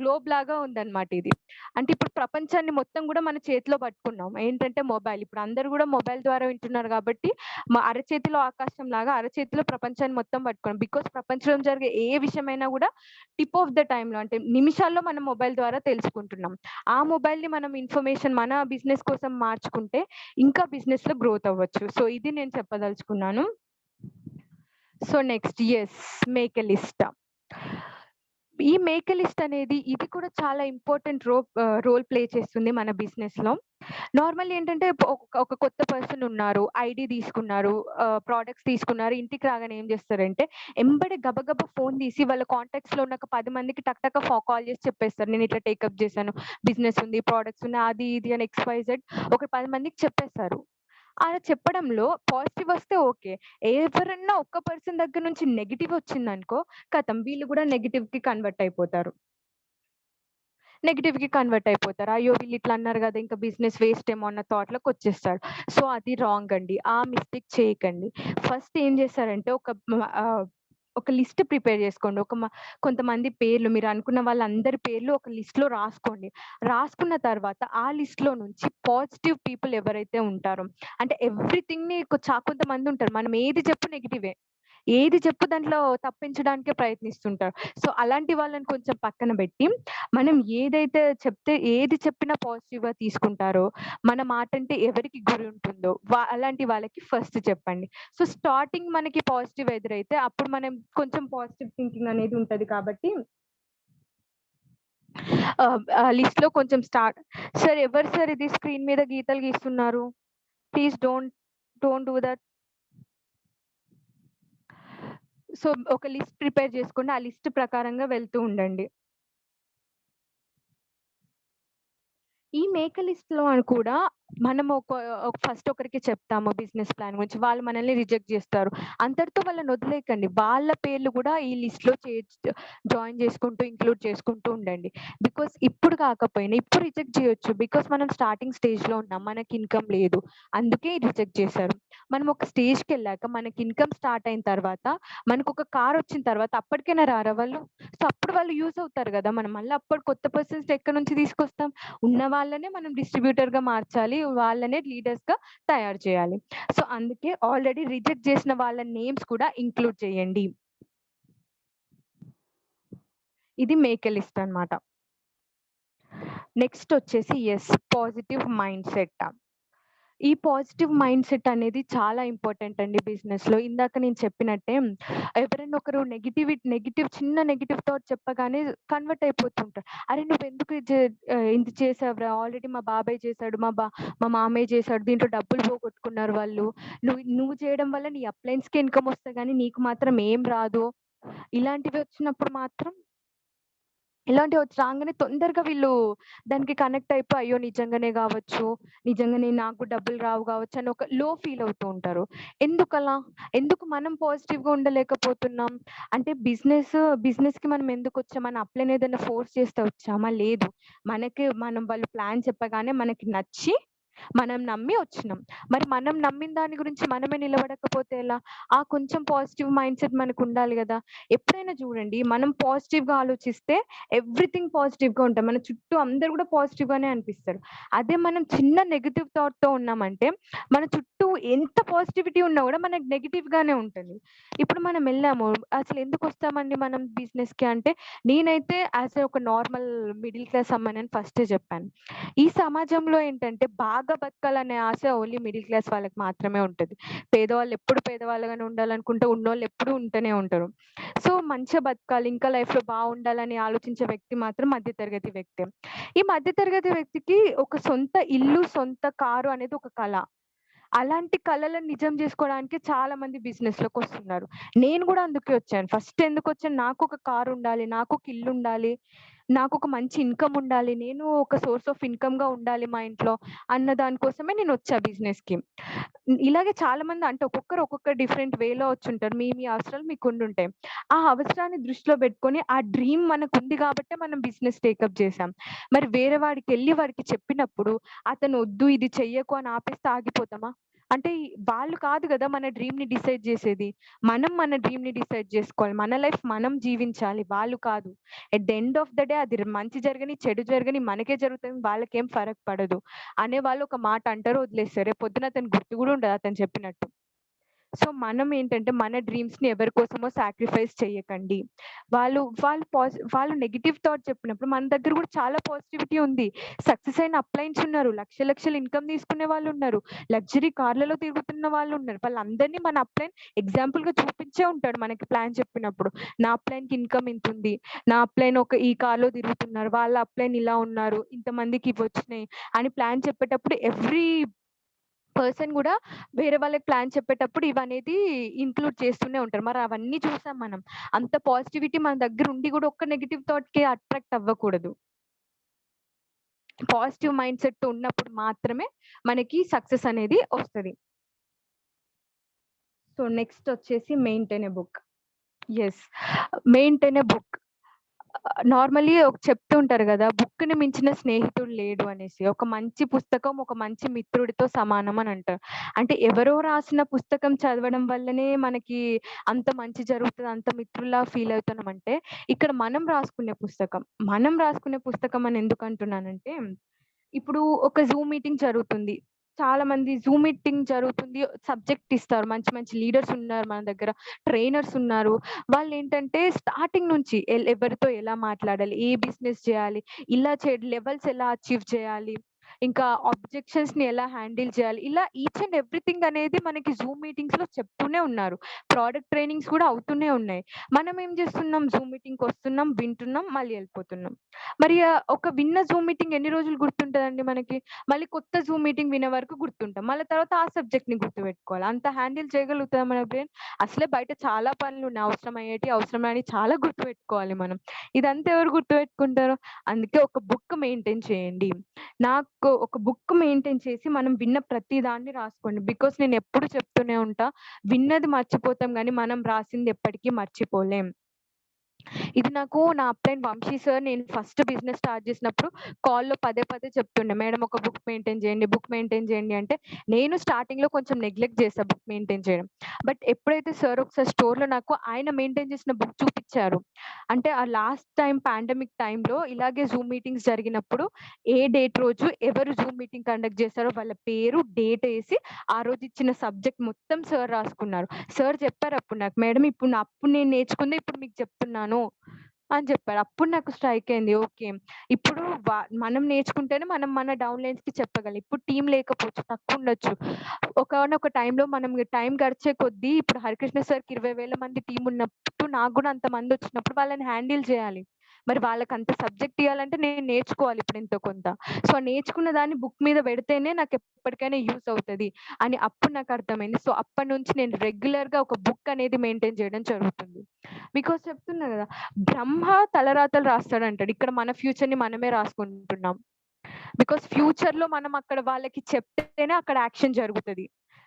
గ్లోబ్ లాగా ఉందన్నమాట ఇది. అంటే ఇప్పుడు ప్రపంచాన్ని మొత్తం గూడా మన చేతిలో పట్టుకున్నాం. ఏంటంటే మొబైల్. ఇప్పుడు అందరూ గూడా మొబైల్ ద్వారా వింటున్నారు గాబట్టి, అరచేతిలో ఆకాశం లాగా అరచేతిలో ప్రపంచాన్ని మొత్తం పట్టుకున్నాం. బికాజ్ ప్రపంచంలో జరిగే ఏ విషయమైనా గూడా టిప్ ఆఫ్ ద టైమ్‌లో అంటే నిమిషాల్లో మనం మొబైల్ ద్వారా తెలుసుకుంటున్నాం. ఆ మొబైల్‌ని మనం ఇన్ఫర్మేషన్ మన బిజినెస్ కోసం మార్చుకుంటే ఇంకా బిజినెస్‌లో గ్రోత్ అవ్వచ్చు. సో, ఇది నేను చెప్పదలుచుకున్నాను. So, next make a list. ఈ మేక్ ఎ లిస్ట్ అనేది ఇది కూడా చాలా ఇంపార్టెంట్ రోల్ ప్లే చేస్తుంది మన బిజినెస్‌లో. నార్మల్లీ ఏంటంటే ఒక కొత్త పర్సన్ ఉన్నారు. ఐడీ తీసుకున్నారు. ప్రొడక్ట్స్ తీసుకున్నారు. ఇంటికి రాగానే ఏం చేస్తారంటే, ఎంబడే గబగబా ఫోన్ తీసి వాళ్ళ కాంటాక్ట్స్‌లో ఉన్న ఒక 10 మందికి టక్ టక కాల్ చేసి చెప్పేస్తారు. నేను ఇట్లా టేకప్ చేశాను. బిజినెస్ ఉంది, ప్రొడక్ట్స్ ఉన్నాయి. అది ఇది అని ఎక్స్‌వైజెడ్ ఒక 10 మందికి చెప్పేస్తారు. అలా చెప్పడంలో పాజిటివ్ వస్తే ఓకే. ఎవరన్నా ఒక్క పర్సన్ దగ్గర నుంచి నెగెటివ్ వచ్చిందనుకో, ఖతం వీళ్ళు కూడా నెగెటివ్‌కి కన్వర్ట్ అయిపోతారు. అయ్యో! వీళ్ళు ఇట్లా అన్నారు గదా! ఇంకా బిజినెస్ వేస్ట్ ఏమో అన్న థాట్‌లోకొచ్చేస్తాడు. సో, అది రాంగ్ అండి. ఆ మిస్టేక్ చేయకండి. ఫస్ట్ ఏం చేస్తారంటే ఒక లిస్ట్ ప్రిపేర్ చేసుకోండి. కొంతమంది పేర్లు మీరు అనుకున్న వాళ్ళందరి పేర్లు ఒక లిస్ట్‌లో రాసుకోండి. రాసుకున్న తర్వాత ఆ లిస్ట్‌లో నుంచి పాజిటివ్ పీపుల్ ఎవరైతే ఉంటారో అంటే ఎవ్రీథింగ్‌ని కొంతమందుంటారు. మనం ఏది చెప్పు నెగెటివే. ఏది చెప్పు దాంట్లో తప్పించడానికే ప్రయత్నిస్తుంటారు. సో, అలాంటి వాళ్ళని కొంచెం పక్కన బెట్టి, మనం ఏది చెప్పినా పాజిటివ్‌గా తీసుకుంటారో, మన మాటంటే ఎవరికి గురి ఉంటుందో, అలాంటి వాళ్ళకి ఫస్ట్ చెప్పండి. సో, స్టార్టింగ్ మనకి పాజిటివ్ ఎదురైతే, అప్పుడు మనం కొంచెం పాజిటివ్ థింకింగ్ అనేది ఉంటది కాబట్టి లిస్ట్‌లో కొంచెం సార్ ఎవరు సార్ ఇది స్క్రీన్ మీద గీతలు గీస్తున్నారు? Please don't do that. So, ఒక లిస్ట్ ప్రిపేర్ చేసుకోండి. ఆ లిస్ట్ ప్రకారంగా వెళ్తూ ఉండండి. ఈ మేక లిస్ట్‌లో అని కూడా మనం ఫస్ట్ ఒకరికి చెప్తాము బిజినెస్ ప్లాన్ గురించి. వాళ్ళు మనల్ని రిజెక్ట్ జేస్తారు. అంతటితో వాళ్ళని వదిలేయకండి. వాళ్ళ పేర్లు గూడా ఈ లిస్ట్‌లో జాయిన్ చేసుకుంటూ, ఇంక్లూడ్ చేసుకుంటూ ఉండండి. బికాజ్ ఇప్పుడు కాకపోయినా ఇప్పుడు రిజెక్ట్ జేయొచ్చు. బికాజ్ మనం స్టార్టింగ్ స్టేజ్‌లో ఉన్నాం. మనకి ఇన్‌కమ్ లేదు. అందుకే రిజెక్ట్ చేశారు. మనం ఒక స్టేజ్‌కెళ్ళాక మనకి ఇన్‌కమ్ స్టార్ట్ అయిన తర్వాత, మనకొక కార్ వచ్చిన తర్వాత అప్పటికైనా రారా వాళ్ళు? సో, అప్పుడు వాళ్ళు యూజ్ అవుతారు గదా! మనం మళ్ళీ అప్పుడు కొత్త పర్సన్స్ ఎక్కడి నుంచి తీసుకొస్తాం? ఉన్న వాళ్ళనే మనం డిస్ట్రిబ్యూటర్‌గా మార్చాలి. వాళ్ళనే లీడర్స్‌గా తయారు చేయాలి. సో, అందుకే ఆల్రెడీ రిజెక్ట్ చేసిన వాళ్ళ నేమ్స్ కూడా ఇంక్లూడ్ చేయండి. ఇది మేక్ ఎ లిస్ట్ అన్నమాట. నెక్స్ట్ వచ్చేసి పాజిటివ్ మైండ్‌సెట్. ఈ పాజిటివ్ మైండ్‌సెట్ అనేది చాలా ఇంపార్టెంట్ అండి బిజినెస్‌లో. ఇందాక నేను చెప్పినట్టే ఎవరైనా ఒకరు చిన్న నెగెటివ్ థాట్ చెప్పగానే కన్వర్ట్ అయిపోతుంటారు. అరే! నువ్వెందుకు ఇది చేసావురా? ఆల్రెడీ మా బాబాయ్ చేసాడు. మా మామయ్య చేసాడు. దీంట్లో డబ్బులు పోగొట్టుకున్నారు వాళ్ళు. నువ్వు చేయడం వల్ల నీ అప్లయన్స్‌కే ఇన్‌కమ్ వస్తది గానీ నీకు మాత్రం ఏం రాదు. ఇలాంటివి వచ్చినప్పుడు మాత్రం ఇలాంటివి వచ్చి రాంగానే తొందరగా వీళ్ళు దానికి కనెక్ట్ అయిపోయి, అయ్యో! నిజంగానే గావచ్చు, నిజంగానే నాకు డబ్బులు రావు గావచ్చు అని ఒక లో ఫీల్ అవుతూ ఉంటారు. ఎందుకలా? ఎందుకు మనం పాజిటివ్‌గా ఉండలేకపోతున్నాం? అంటే బిజినెస్‌కి మనం ఎందుకొచ్చాం? మన అప్లైని ఏదైనా ఫోర్స్ చేస్తే వచ్చామా? లేదు. మనం వాళ్ళు ప్లాన్ చెప్పగానే మనకి నచ్చి, మనం నమ్మి వచ్చినాం. మరి మనం నమ్మిన దాని గురించి మనమే నిలబడకపోతే ఎలా? ఆ కొంచెం పాజిటివ్ మైండ్‌సెట్ మనకుండాలి గదా! ఎప్పుడైనా చూడండి, మనం పాజిటివ్‌గా ఆలోచిస్తే ఎవ్రీథింగ్ పాజిటివ్‌గా ఉంటాం. మన చుట్టూ అందరూ గూడా పాజిటివ్‌గానే అనిపిస్తారు. అదే మనం చిన్న నెగెటివ్ థాట్‌తో ఉన్నామంటే, మన చుట్టూ ఎంత పాజిటివిటీ ఉన్నా గూడా మనకు నెగెటివ్‌గానే ఉంటది. ఇప్పుడు మనం ఎళ్ళాము, అసలెందుకొస్తామండి మనం బిజినెస్‌కి అంటే, నేనైతే ఒక నార్మల్ మిడిల్ క్లాస్ అమ్మాయినని ఫస్టే జెప్పాను. ఈ సమాజంలో ఏంటంటే, బాగా బతకాలనే ఆశ ఓన్లీ మిడిల్ క్లాస్ వాళ్ళకి మాత్రమే ఉంటది. పేదవాళ్ళు ఎప్పుడు పేదవాళ్ళుగానే ఉండాలనుకుంటే, ఉన్నోళ్ళు ఎప్పుడూ ఉంటూనే ఉంటారు. సో, మంచిగా బతకాలి, ఇంకా లైఫ్‌లో బావుండాలని ఆలోచించే వ్యక్తి మాత్రం మధ్య తరగతి వ్యక్తే. ఈ మధ్య తరగతి వ్యక్తికి ఒక సొంత ఇల్లు, సొంత కారు అనేది ఒక కల. అలాంటి కలలను నిజం జేసుకోవడానికి చాలా మంది బిజినెస్‌లోకొస్తున్నారు. నేను గూడా అందుకే వచ్చాను. ఫస్ట్ ఎందుకొచ్చాను, నాకొక కారుండాలి, నాకొక ఇల్లుండాలి, నాకొక మంచి ఇన్‌కమ్ ఉండాలి, నేను ఒక సోర్స్ ఆఫ్ ఇన్‌కమ్‌గా ఉండాలి మా ఇంట్లో అన్న దాని కోసమే నేనొచ్చా బిజినెస్‌కి. ఇలాగే చాలా మంది అంటే ఒక్కొక్కరు ఒక్కొక్క డిఫరెంట్ వేలో వచ్చుంటారు. మీ అవసరాలు మీకుండుంటాయి. ఆ అవసరాన్ని దృష్టిలో పెట్టుకొని ఆ డ్రీమ్ మనకుంది గాబట్టే మనం బిజినెస్ టేకప్ చేసాం. మరి వేరే వాడికెళ్ళి వాడికి చెప్పినప్పుడు అతను "వద్దు ఇది చెయ్యకు" అని ఆపేస్తే ఆగిపోతామా? అంటే వాళ్ళు కాదు గదా మన డ్రీమ్‌ని డిసైడ్ జేసేది. మనం మన డ్రీమ్‌ని డిసైడ్ జేసుకోవాలి. మన లైఫ్ మనం జీవించాలి. వాళ్ళు కాదు. At the end of the day అది మంచి జరగని, చెడు జరగని మనకే జరుగుతది. వాళ్ళకేం ఫరక్ పడదు. అనేవాళ్ళు ఒక మాట అంటారు, వదిలేస్తారు. రేపొద్దున అతనికి గుర్తు గూడా ఉండదు అతను చెప్పినట్టు. సో, మనం ఏంటంటే మన డ్రీమ్స్‌ని ఎవరి కోసమో సాక్రిఫైస్ చేయకండి. వాళ్ళు నెగెటివ్ థాట్ చెప్పినప్పుడు మన దగ్గర గూడా చాలా పాజిటివిటీ ఉంది. సక్సెస్ అయిన అప్లయన్స్ ఉన్నారు. లక్షల లక్షల ఇన్‌కమ్ తీసుకునే వాళ్ళున్నారు. లగ్జరీ కార్‌లలో తిరుగుతున్న వాళ్ళున్నారు. వాళ్ళందరిని మన అప్లయన్ ఎగ్జాంపుల్‌గా చూపించే ఉంటాడు మనకి ప్లాన్ చెప్పినప్పుడు. నా అప్లయన్‌కి ఇన్‌కమ్ ఇంతుంది. నా అప్లయన్ ఈ కార్‌లో తిరుగుతున్నారు. వాళ్ళ అప్లయన్ ఇలా ఉన్నారు. ఇంతమందికి ఇవొచ్చినాయి అని ప్లాన్ చెప్పేటప్పుడు పర్సన్ గూడా వేరే వాళ్ళకి ప్లాన్ చెప్పేటప్పుడు ఇవనేది ఇంక్లూడ్ చేస్తూనే ఉంటారు. మరి అవన్నీ చూసాం మనం. అంత పాజిటివిటీ మన దగ్గర ఉండి గూడా ఒక్క నెగెటివ్ థాట్‌కి అట్రాక్ట్ అవ్వకూడదు. పాజిటివ్ మైండ్ సెట్ ఉన్నప్పుడు మాత్రమే మనకి సక్సెస్ అనేది ఒస్తది. సో, నెక్స్ట్ వచ్చేసి maintain a book. Yes. Maintain a book. Normally చెప్తూ ఉంటారు గదా! బుక్‌ని మించిన స్నేహితుడు లేడు అనేసి. ఒక మంచి పుస్తకం ఒక మంచి మిత్రుడితో సమానం అని అంటారు. అంటే ఎవరో రాసిన పుస్తకం చదవడం వల్లనే మనకి అంత మంచి జరుగుతది, అంత మిత్రుల్లా ఫీల్ అవుతున్నామంటే, ఇక్కడ మనం రాసుకునే పుస్తకం అని ఎందుకంటున్నానంటే, ఇప్పుడు ఒక జూమ్ మీటింగ్ జరుగుతుంది. చాలా మంది జూమ్ మీటింగ్ జరుగుతుంది. సబ్జెక్ట్ ఇస్తారు. మంచి మంచి లీడర్స్ ఉన్నారు మన దగ్గర. ట్రైనర్స్ ఉన్నారు. వాళ్ళేంటంటే స్టార్టింగ్ నుంచి ఎవరితో ఎలా మాట్లాడాలి? ఏ బిజినెస్ చేయాలి? లెవెల్స్ ఎలా అచీవ్ చేయాలి? ఇంకా ఆబ్జెక్షన్స్‌ని ఎలా హ్యాండిల్ చేయాలి? ఇలా ఈచ్ అండ్ ఎవ్రీథింగ్ అనేది మనకి జూమ్ మీటింగ్స్‌లో చెప్తూనే ఉన్నారు. ప్రొడక్ట్ ట్రైనింగ్స్ కూడా అవుతూనే ఉన్నాయి. మనం ఏం చేస్తున్నాం? జూమ్ మీటింగ్‌కొస్తున్నాం, వింటున్నాం, మళ్ళీ ఎళ్ళిపోతున్నాం. మరి ఒక విన్న జూమ్ మీటింగ్ ఎన్ని రోజులు గుర్తుంటదండి మనకి? మళ్ళీ కొత్త జూమ్ మీటింగ్ వినే వరకు గుర్తుంటాం. మళ్ళా తర్వాత ఆ సబ్జెక్ట్‌ని గుర్తుపెట్టుకోవాలి. అంత హ్యాండిల్ చేయగలుగుతదా మన బ్రెయిన్? అసలే బయట చాలా పనులున్నాయి. అవసరమయ్యేటియి, అవసరం రానియి చాలా గుర్తుపెట్టుకోవాలి మనం. ఇదంతా ఎవరు గుర్తుపెట్టుకుంటారు? అందుకే ఒక బుక్ మెయింటైన్ చేయండి. నాకు ఒక బుక్ మెయింటైన్ చేసి మనం విన్న ప్రతి దాన్ని రాసుకోండి. బికాజ్ నేనెప్పుడు చెప్తూనే ఉంటా, విన్నది మర్చిపోతాం గానీ, మనం రాసింది ఎప్పటికీ మర్చిపోలేం. ఇది నాకు నా అప్లైన్ వంశీ సార్ నేను ఫస్ట్ బిజినెస్ స్టార్ట్ చేసినప్పుడు కాల్‌లో పదే పదే చెప్తుండే. మేడం ఒక బుక్ మెయింటైన్ చేయండి, బుక్ మెయింటైన్ చేయండి అంటే, నేను స్టార్టింగ్‌లో కొంచెం నెగ్లెక్ట్ చేశా బుక్ మెయింటైన్ చేయడం. బట్ ఎప్పుడైతే సార్ ఒకసారి స్టోర్‌లో నాకు ఆయన మెయింటైన్ చేసిన బుక్ చూపిచ్చారు. అంటే ఆ లాస్ట్ టైమ్ పాండమిక్ టైమ్‌లో ఇలాగే జూమ్ మీటింగ్స్ జరిగినప్పుడు ఏ డేట్ రోజు ఎవరు జూమ్ మీటింగ్ కండక్ట్ చేశారో వాళ్ళ పేరు, డేట్ ఏసి ఆ రోజు ఇచ్చిన సబ్జెక్ట్ మొత్తం సార్ రాసుకున్నారు. సార్ చెప్పారప్పుడు నాకు, "మేడం అప్పుడు నేను నేర్చుకుందే ఇప్పుడు మీకు చెప్తున్నాను" అని చెప్పారు. అప్పుడు నాకు స్ట్రైక్ అయింది. ఓకే. ఇప్పుడు మనం నేర్చుకుంటేనే మనం మన డౌన్‌లైన్స్‌కి చెప్పగలం. ఇప్పుడు టీమ్ లేకపోవచ్చు, తక్కువుండొచ్చు. ఒకానొక టైంలో మనం టైం గడిచే కొద్దీ ఇప్పుడు హరికృష్ణ సార్‌కి 20,000 మంది టీమ్ ఉన్నప్పుడు నాకు గూడా అంతమందొచ్చినప్పుడు వాళ్ళని హ్యాండిల్ చేయాలి. మరి వాళ్ళకంత సబ్జెక్ట్ ఇయ్యాలంటే నేను నేర్చుకోవాలి ఇప్పుడు ఎంతో కొంత. సో, నేర్చుకున్న దాన్ని బుక్ మీద పెడితేనే నాకెప్పటికైనా యూజ్ అవుతది అని అప్పుడు నాకర్థమైంది. సో, అప్పటినుంచి నేను రెగ్యులర్‌గా ఒక బుక్ అనేది మెయింటైన్ చేయడం జరుగుతుంది. బికాజ్ చెప్తున్నా గదా! బ్రహ్మ తలరాతలు రాస్తాడంటాడు. ఇక్కడ మన ఫ్యూచర్‌ని మనమే రాసుకుంటున్నాం. బికాజ్ ఫ్యూచర్‌లో మనం అక్కడ వాళ్ళకి చెప్తేనే అక్కడ యాక్షన్ జరుగుతది.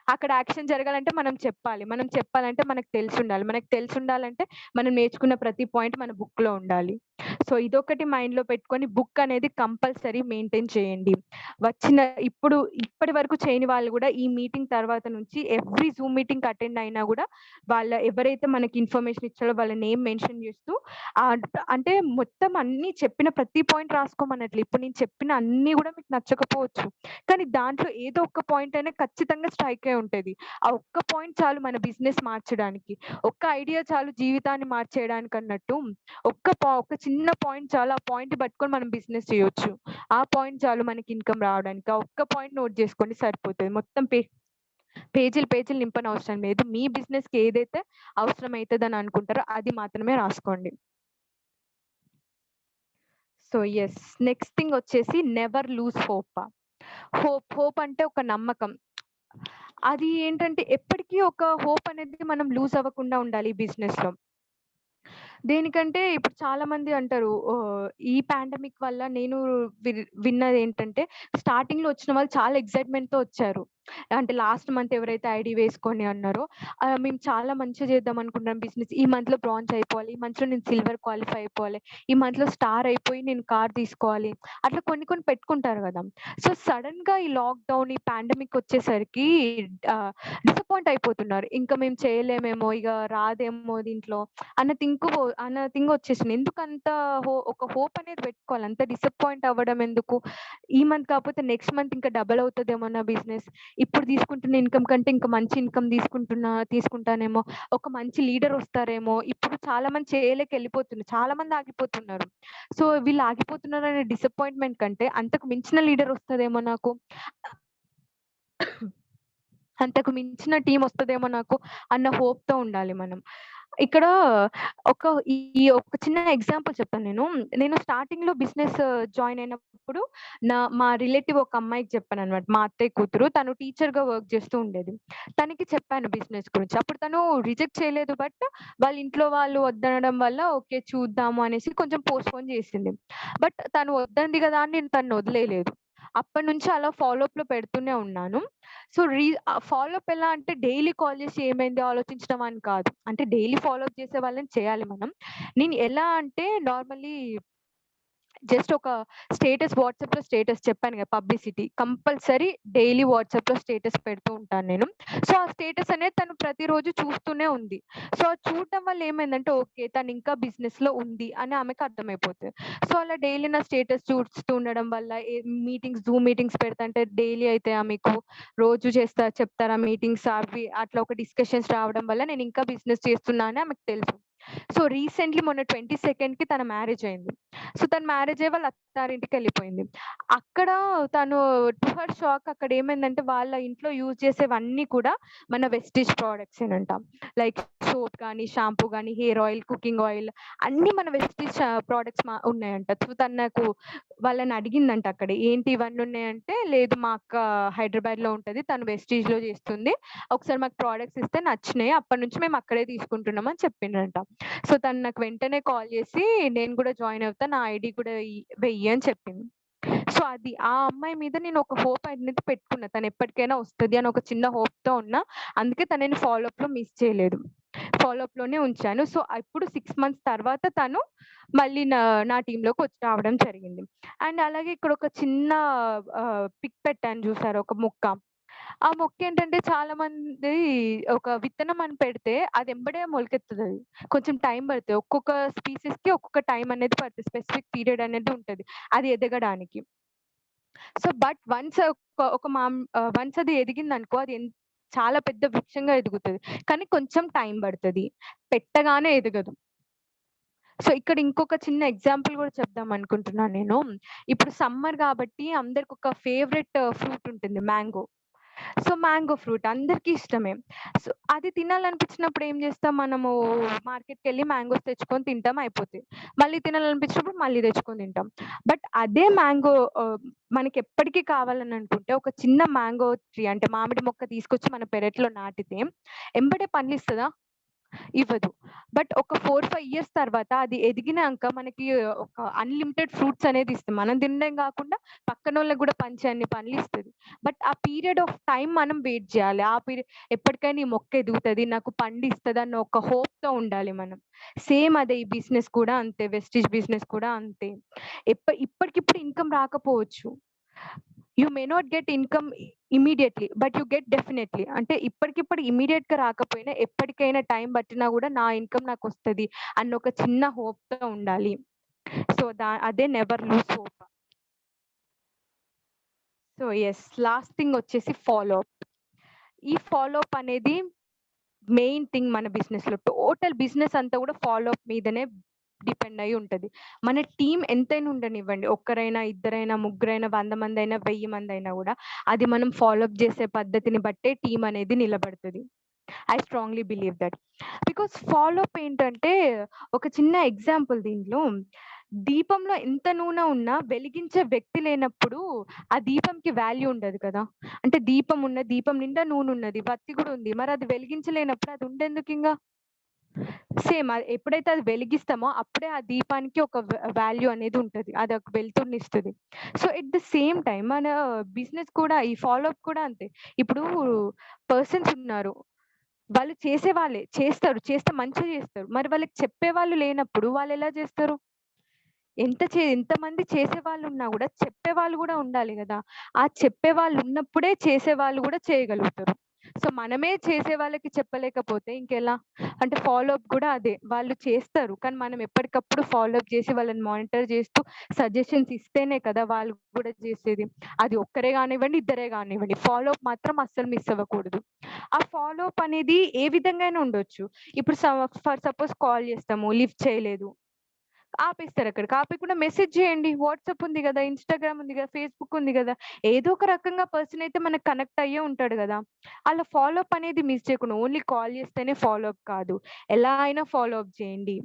అక్కడ యాక్షన్ జరగాలంటే మనం చెప్పాలి. మనం చెప్పాలంటే మనకు తెలిసుండాలి. మనకు తెలిసుండాలంటే మనం నేర్చుకున్న ప్రతి పాయింట్ మన బుక్‌లో ఉండాలి. సో, ఇదొకటి మైండ్‌లో పెట్టుకొని బుక్ అనేది కంపల్సరీ మెయింటైన్ చేయండి. వచ్చిన ఇప్పటి వరకు చేయని వాళ్ళు గూడా ఈ మీటింగ్ తర్వాత నుంచి ఎవ్రీ జూమ్ మీటింగ్‌కి అటెండ్ అయినా గూడా ఎవరైతే మనకి ఇన్ఫర్మేషన్ ఇచ్చారో వాళ్ళ నేమ్ మెన్షన్ చేస్తూ అంటే మొత్తం అన్నీ చెప్పిన ప్రతి పాయింట్ రాసుకోమనట్లే. ఇప్పుడు నేను చెప్పిన అన్నీ గూడా మీకు నచ్చకపోవచ్చు. కానీ దాంట్లో ఏదో ఒక్క పాయింట్ అయినా ఖచ్చితంగా స్ట్రైక్ అయి ఉంటది. ఆ ఒక్క పాయింట్ చాలు మన బిజినెస్ మార్చడానికి. ఒక్క ఐడియా చాలు జీవితాన్ని మార్చేయడానికన్నట్టు ఒక చిన్న పాయింట్ చాలు. ఆ పాయింట్ పట్టుకొని మనం బిజినెస్ చేయొచ్చు. ఆ పాయింట్ చాలు మనకి ఇన్‌కమ్ రావడానికి. ఆ ఒక్క పాయింట్ నోట్ జేసుకోండి సరిపోతది. మొత్తం పేజీలు పేజీలు నింపనవసరం లేదు. మీ బిజినెస్‌కి ఏదైతే అవసరమైతదని అనుకుంటారో అది మాత్రమే రాసుకోండి. So, yes. నెక్స్ట్ థింగ్ వచ్చేసి నెవర్ లూజ్ హోప్. హోప్ అంటే ఒక నమ్మకం. అది ఏంటంటే ఎప్పటికీ ఒక హోప్ అనేది మనం లూజ్ అవ్వకుండా ఉండాలి ఈ బిజినెస్‌లో. దేనికంటే ఇప్పుడు చాలామంది అంటారు ఈ పాండమిక్ వల్ల నేను విన్నదేంటంటే స్టార్టింగ్‌లో వచ్చిన వాళ్ళు చాలా ఎక్సైట్‌మెంట్‌తో వచ్చారు. అంటే లాస్ట్ మంత్ ఎవరైతే ఐడీ వేసుకొని అన్నారో మేము చాలా మంచిగా చేద్దాం అనుకుంటున్నాం బిజినెస్. ఈ మంత్‌లో బ్రాంజ్ అయిపోవాలి. ఈ మంత్‌లో నేను సిల్వర్ క్వాలిఫై అయిపోవాలి. ఈ మంత్‌లో స్టార్ అయిపోయి నేను కార్ తీసుకోవాలి. అట్లా కొన్ని కొన్ని పెట్టుకుంటారు గదా! సో, సడెన్‌గా ఈ లాక్‌డౌన్, ఈ పాండమిక్ వచ్చేసరికి ఆహ్, డిసప్పాయింట్ అయిపోతున్నారు. ఇంకా మేము చేయలేమేమో, ఇగ రాదేమో దీంట్లో అన్న థింగ్ వచ్చేసింది. ఎందుకంత ఒక హోప్ అనేది పెట్టుకోవాలి. అంత డిసప్పాయింట్ అవ్వడం ఎందుకు? ఈ మంత్ కాకపోతే నెక్స్ట్ మంత్ ఇంకా డబుల్ అవుతదేమో నా బిజినెస్. ఇప్పుడు తీసుకుంటున్న ఇన్‌కమ్ కంటే ఇంకా మంచి ఇన్‌కమ్ తీసుకుంటానేమో. ఒక మంచి లీడర్ వస్తారేమో. ఇప్పుడు చాలా మంది చేయలేక ఎళ్ళిపోతున్నారు. చాలా మంది ఆగిపోతున్నారు. సో, వీళ్ళు ఆగిపోతున్నారనే డిసప్పాయింట్‌మెంట్ కంటే అంతకు మించిన లీడర్ వస్తదేమో నాకు. అంతకు మించిన టీమ్ వస్తదేమో నాకు అన్న హోప్‌తో ఉండాలి మనం. ఇక్కడ ఒక ఒక చిన్న ఎగ్జాంపుల్ చెప్తాను నేను. నేను స్టార్టింగ్‌లో బిజినెస్ జాయిన్ అయినప్పుడు మా రిలేటివ్ ఒక అమ్మాయికి చెప్పాననమాట. మా అత్తయ్య కూతురు. తను టీచర్‌గా వర్క్ చేస్తూ ఉండేది. తనకి చెప్పాను బిజినెస్ గురించి. అప్పుడు తను రిజెక్ట్ చేయలేదు. బట్ వాళ్ళ ఇంట్లో వాళ్ళు వద్దనడం వల్ల ఓకే. చూద్దాము అనేసి కొంచెం పోస్ట్‌పోన్ చేసింది. బట్ తను వద్దంది గదా! అని నేను తనని వదిలేయలేదు. అప్పటినుంచి అలా ఫాలో అప్‌లో పెడుతూనే ఉన్నాను. సో, ఫాలో అప్ ఎలా అంటే డైలీ కాల్ చేసి ఏమైంది ఆలోచించడం అని కాదు. అంటే డైలీ ఫాలో అప్ చేసే వాళ్ళని చేయాలి మనం. నేను ఎలా అంటే నార్మల్లీ జస్ట్ ఒక వాట్సాప్‌లో స్టేటస్ చెప్పాను కదా! పబ్లిసిటీ. కంపల్సరీ డైలీ వాట్సాప్‌లో స్టేటస్ పెడుతూ ఉంటాను నేను. సో, ఆ స్టేటస్ అనేది తను ప్రతిరోజు చూస్తూనే ఉంది. సో, అది చూడటం వల్ల ఏమైందంటే ఓకే. తను ఇంకా బిజినెస్‌లో ఉంది అని ఆమెకు అర్థమైపోతది. సో, అలా డైలీ నా స్టేటస్ చూస్తూ ఉండడం వల్ల జూమ్ మీటింగ్స్ పెడతంటే డైలీ అయితాయా మీకు? రోజు చెప్తారా మీటింగ్స్ అవి అట్లా ఒక డిస్కషన్స్ రావడం వల్ల నేను ఇంకా బిజినెస్ చేస్తున్నా అని ఆమెకు తెలుసు. సో, రీసెంట్‌లీ మొన్న 22కి తన మ్యారేజ్ అయింది. సో, తను మ్యారేజ్ అయ్యి వాళ్ళ అత్తారింటికెళ్ళిపోయింది. అక్కడ తను టు హర్ షాక్ అక్కడ ఏమైందంటే వాళ్ళ ఇంట్లో యూజ్ చేసేవన్నీ కూడా మన వెస్టీజ్ ప్రొడక్ట్సేనంట. లైక్ సోప్ గాని, షాంపూ గాని, హెయిర్ ఆయిల్, కుకింగ్ ఆయిల్ అన్నీ మన వెస్టీజ్ ప్రొడక్ట్స్ ఉన్నాయంట. సో, తను నాకు వాళ్ళని అడిగిందంట అక్కడ. "ఏంటి ఇవన్నీ ఉన్నాయంటే," "లేదు మా అక్క హైదరాబాద్‌లో ఉంటది. తను వెస్టీజ్‌లో చేస్తుంది. ఒకసారి మాకు ప్రొడక్ట్స్ ఇస్తే నచ్చినాయి. అప్పటినుంచి మేము అక్కడే తీసుకుంటున్నాం" అని చెప్పిండ్రంట. సో, తను నాకు వెంటనే కాల్ చేసి, "నేను కూడా జాయిన్ అవుతా. నా ఐడీ కూడా వెయ్యి" అని చెప్పింది. సో, ఆ అమ్మాయి మీద నేను ఒక హోప్ అనేది పెట్టుకున్నా. తను ఎప్పటికైనా వస్తది అని ఒక చిన్న హోప్‌తో ఉన్నా. అందుకే తనని ఫాలో అప్‌లో మిస్ చేయలేదు. ఫాలో అప్‌లోనే ఉంచాను. సో, ఇప్పుడు 6 మంత్స్ తర్వాత తను మళ్ళీ నా టీమ్‌లోకి రావడం జరిగింది. అండ్ అలాగే ఇక్కడ ఒక చిన్న పిక్ పెట్టాను చూసారా ఒక మొక్క. ఆ మొక్కేంటంటే చాలా మంది ఒక విత్తనం అని పెడితే అది ఎంబడే మొలకెత్తుతది. కొంచెం టైం పడతది. ఒక్కొక్క స్పీసీస్‌కి ఒక్కొక్క టైం అనేది పడతది. స్పెసిఫిక్ పీరియడ్ అనేది ఉంటది. అది ఎదగడానికి. సో, బట్ వన్స్ అది ఎదిగిందనుకో చాలా పెద్ద వృక్షంగా ఎదుగుతది. కానీ కొంచెం టైం పడతది. పెట్టగానే ఎదగదు. సో, ఇక్కడ ఇంకొక చిన్న ఎగ్జాంపుల్ గూడా చెప్దాం అనుకుంటున్నాను నేను. ఇప్పుడు సమ్మర్ గాబట్టి అందరికొక ఫేవరెట్ ఫ్రూట్ ఉంటుంది మ్యాంగో. సో మ్యాంగో ఫ్రూట్ అందరికీ ఇష్టమే. సో అది తినాలనిపించినప్పుడు ఏం చేస్తాం మనము, మార్కెట్‌కెళ్ళి మ్యాంగోస్ తెచ్చుకొని తింటాం అయిపోద్ది. మళ్ళీ తినాలనిపించినప్పుడు మళ్ళీ తెచ్చుకొని తింటాం. బట్ అదే మ్యాంగో మనకెప్పటికి కావాలని అనుకుంటే ఒక చిన్న మ్యాంగో ట్రీ అంటే మామిడి మొక్క తీసుకొచ్చి మన పెరట్లో నాటితే ఎంబటే పండ్లిస్తదా? ఇవ్వదు. బట్ ఒక 4, 5 ఇయర్స్ తర్వాత అది ఎదిగినాక మనకి ఒక అన్‌లిమిటెడ్ ఫ్రూట్స్ అనేది ఇస్తుంది. మనం తినడం గాకుండా పక్కనోళ్ళకి గూడా పంచే అన్ని పండ్లిస్తది. బట్ ఆ పీరియడ్ ఆఫ్ టైమ్ మనం వెయిట్ జేయాలి. ఆ ఎప్పటికైనా ఈ మొక్క ఎదుగుతది, నాకు పండిస్తదన్న ఒక హోప్‌తో ఉండాలి మనం. సేమ్ అదే ఈ బిజినెస్ కూడా అంతే. వెస్టీజ్ బిజినెస్ కూడా అంతే. ఇప్పటికిప్పుడు ఇన్‌కమ్ రాకపోవచ్చు. You may not get income immediately. But you get definitely. అంటే ఇప్పటికిప్పుడు ఇమ్మీడియేట్‌గా రాకపోయినా ఎప్పటికైనా టైం పట్టినా గూడా నా ఇన్‌కమ్ నాకొస్తది అన్న ఒక చిన్న హోప్‌తో ఉండాలి. సో అదే never lose hope. So yes. Last thing వచ్చేసి ఫాలో అప్. ఈ ఫాలో అప్ అనేది మెయిన్ థింగ్ మన బిజినెస్‌లో. టోటల్ బిజినెస్ అంతా గూడా ఫాలో అప్ మీదనే డిపెండ్ అయ్యి ఉంటది. మన టీమ్ ఎంతైనా ఉండనివ్వండి. ఒక్కరైనా, ఇద్దరైనా, ముగ్గురైనా, 100 మందైనా, 1000 మందైనా గూడా అది మనం ఫాలో అప్ చేసే పద్ధతిని బట్టే టీమ్ అనేది నిలబడతది. I strongly believe that. Because follow up ఏంటంటే ఒక చిన్న ఎగ్జాంపుల్ దీంట్లో, దీపంలో ఎంత నూనె ఉన్నా వెలిగించే వ్యక్తి లేనప్పుడు ఆ దీపంకి వాల్యూ ఉండదు కదా! అంటే దీపం నిండా నూనున్నది. వత్తి కూడా ఉంది. మరి అది వెలిగించలేనప్పుడు అది ఉండెందుకింగా? సేమ్ అది ఎప్పుడైతే అది వెలిగిస్తామో అప్పుడే ఆ దీపానికి ఒక వాల్యూ అనేది ఉంటది. అది ఒక వెలుతురునిస్తది. So, at the same time మన బిజినెస్ కూడా ఈ ఫాలో అప్ కూడా అంతే. ఇప్పుడు పర్సన్స్ ఉన్నారు. వాళ్ళు చేసేవాళ్ళే. చేస్తారు. చేస్తే మంచిగా చేస్తారు. మరి వాళ్ళకి చెప్పేవాళ్ళు లేనప్పుడు వాళ్ళెలా చేస్తారు? ఎంతమంది చేసేవాళ్ళున్నా గూడా చెప్పేవాళ్ళు గూడా ఉండాలి గదా! ఆ చెప్పేవాళ్ళు ఉన్నప్పుడే చేసేవాళ్ళు గూడా చేయగలుగుతారు. సో, మనమే చేసే వాళ్ళకి చెప్పలేకపోతే ఇంకెలా? అంటే ఫాలో అప్ గూడా అదే. వాళ్ళు చేస్తారు. కానీ మనం ఎప్పటికప్పుడు ఫాలో అప్ చేసి వాళ్ళని మానిటర్ చేస్తూ సజెషన్స్ ఇస్తేనే కదా వాళ్ళు గూడా చేసేది. అది ఒక్కరే గానివ్వండి, ఇద్దరే గానివ్వండి. ఫాలో అప్ మాత్రం అస్సలు మిస్ అవ్వకూడదు. ఆ ఫాలో అప్ అనేది ఏ విధంగా అయినా ఉండొచ్చు. ఇప్పుడు ఫర్ సపోజ్ కాల్ చేస్తాము, లిఫ్ట్ చేయలేదు. ఆపేస్తారక్కడికి. ఆపేయకుండా మెసేజ్ చేయండి. వాట్సాప్ ఉంది గదా! ఇన్‌స్టాగ్రామ్ ఉంది గదా! ఫేస్‌బుక్ ఉంది గదా! ఏదో ఒక రకంగా పర్సన్ అయితే మనకు కనెక్ట్ అయ్యే ఉంటాడు గదా! అలా ఫాలో అప్ అనేది మిస్ చేయకుండా ఓన్లీ కాల్ చేస్తేనే ఫాలో అప్ కాదు. ఎలా అయినా ఫాలో అప్ చేయండి.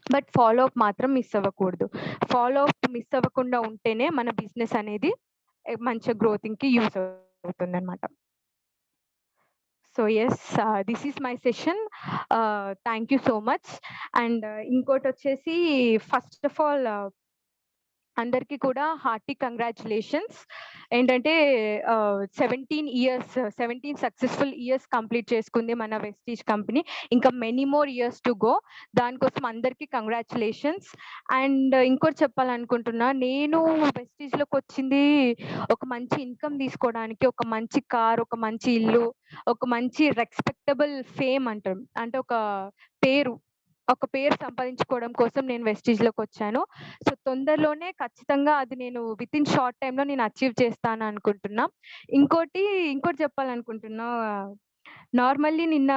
బట్ ఫాలో అప్ మాత్రం మిస్ అవ్వకూడదు. ఫాలో అప్ మిస్ అవ్వకుండా ఉంటేనే మన బిజినెస్ అనేది మంచిగా గ్రోతింగ్‌కి యూజ్ అవుతుందన్నమాట. So yes, this is my session. Thank you so much. And ఇంకోటొచ్చేసి ఫస్ట్ ఆఫ్ ఆల్ అందరికీ కూడా హార్టీ కంగ్రాచ్యులేషన్స్. ఏంటంటే 17 సక్సెస్‌ఫుల్ ఇయర్స్ కంప్లీట్ చేసుకుంది మన వెస్టీజ్ కంపెనీ. ఇంకా many more years to go. దానికోసం అందరికీ కంగ్రాచ్యులేషన్స్. అండ్ ఇంకోటి చెప్పాలనుకుంటున్నా, నేను వెస్టీజ్‌లోకొచ్చింది ఒక మంచి ఇన్‌కమ్ తీసుకోవడానికి, ఒక మంచి కార్, ఒక మంచి ఇల్లు, ఒక మంచి రెస్పెక్టబుల్ ఫేమ్ అంటాం. అంటే ఒక పేరు సంపాదించుకోవడం కోసం నేను వెస్టీజ్‌లోకొచ్చాను. సో, తొందరలోనే ఖచ్చితంగా అది నేను వితిన్ షార్ట్ టైమ్‌లో నేను అచీవ్ చేస్తాననుకుంటున్నా. ఇంకోటి చెప్పాలనుకుంటున్నా. నార్మల్లీ నిన్న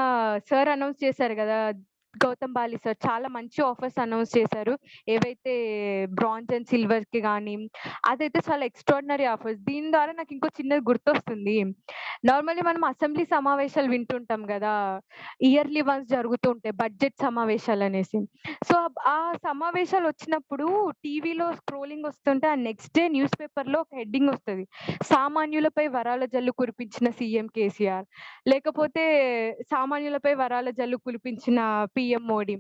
సార్ అనౌన్స్ చేశారు గదా! గౌతమ్ బాలి సార్ చాలా మంచి ఆఫర్స్ అనౌన్స్ చేశారు. ఏవైతే బ్రాంజ్ అండ్ సిల్వర్‌కి గానీ, అదైతే చాలా ఎక్స్ట్రార్డినరీ ఆఫర్స్. దీని ద్వారా నాకు ఇంకో చిన్నది గుర్తొస్తుంది. నార్మల్లీ మనం అసెంబ్లీ సమావేశాలు వింటుంటాం గదా! ఇయర్లీ వన్స్ జరుగుతూ ఉంటాయి బడ్జెట్ సమావేశాలనేసి. సో, ఆ సమావేశాలొచ్చినప్పుడు టీవీలో స్క్రోలింగ్ వస్తుంటే ఆ నెక్స్ట్ డే న్యూస్ పేపర్‌లో ఒక హెడ్డింగ్ వస్తది. సామాన్యులపై వరాల జల్లు కురిపించిన సీఎం కేసీఆర్. లేకపోతే సామాన్యులపై వరాల జల్లు కురిపించిన పీఎం మోడీ.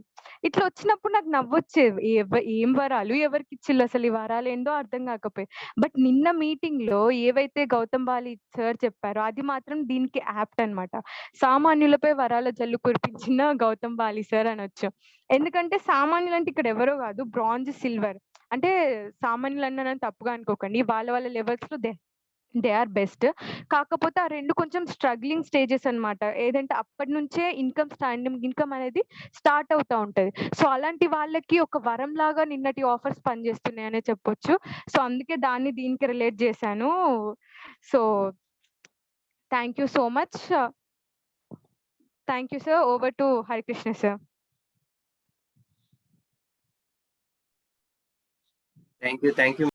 ఇట్లా వచ్చినప్పుడు నాకు నవ్వొచ్చేది. ఏం వరాలు? ఎవరికిచ్చిల్లు అసలు ఈ వరాలేందో అర్థం కాకపోయేది. బట్ నిన్న మీటింగ్‌లో ఏవైతే గౌతమ్ బాలి సార్ చెప్పారో అది మాత్రం దీనికి యాప్ట్ అన్నమాట. సామాన్యులపై వరాల జల్లు కురిపించిన గౌతమ్ బాలి సార్ అనొచ్చు. ఎందుకంటే సామాన్యులంటే ఇక్కడ ఎవరో కాదు, బ్రాంజ్, సిల్వర్. అంటే సామాన్యులన్నానని తప్పుగా అనుకోకండి. వాళ్ళ లెవెల్స్‌లో దే ఆర్ బెస్ట్. కాకపోతే ఆ 2 కొంచెం స్ట్రగ్లింగ్ స్టేజెస్ అన్నమాట. ఏదంటే అప్పటినుంచే ఇన్‌కమ్ అనేది స్టార్ట్ అవుతా ఉంటది. సో, అలాంటి వాళ్ళకి ఒక వరంలాగా నిన్నటి ఆఫర్స్ పనిచేస్తున్నాయనే చెప్పొచ్చు. సో, అందుకే దీనికి రిలేట్ చేశాను. So, thank you so much. Thank you sir. Over to Harikrishna sir. Thank you.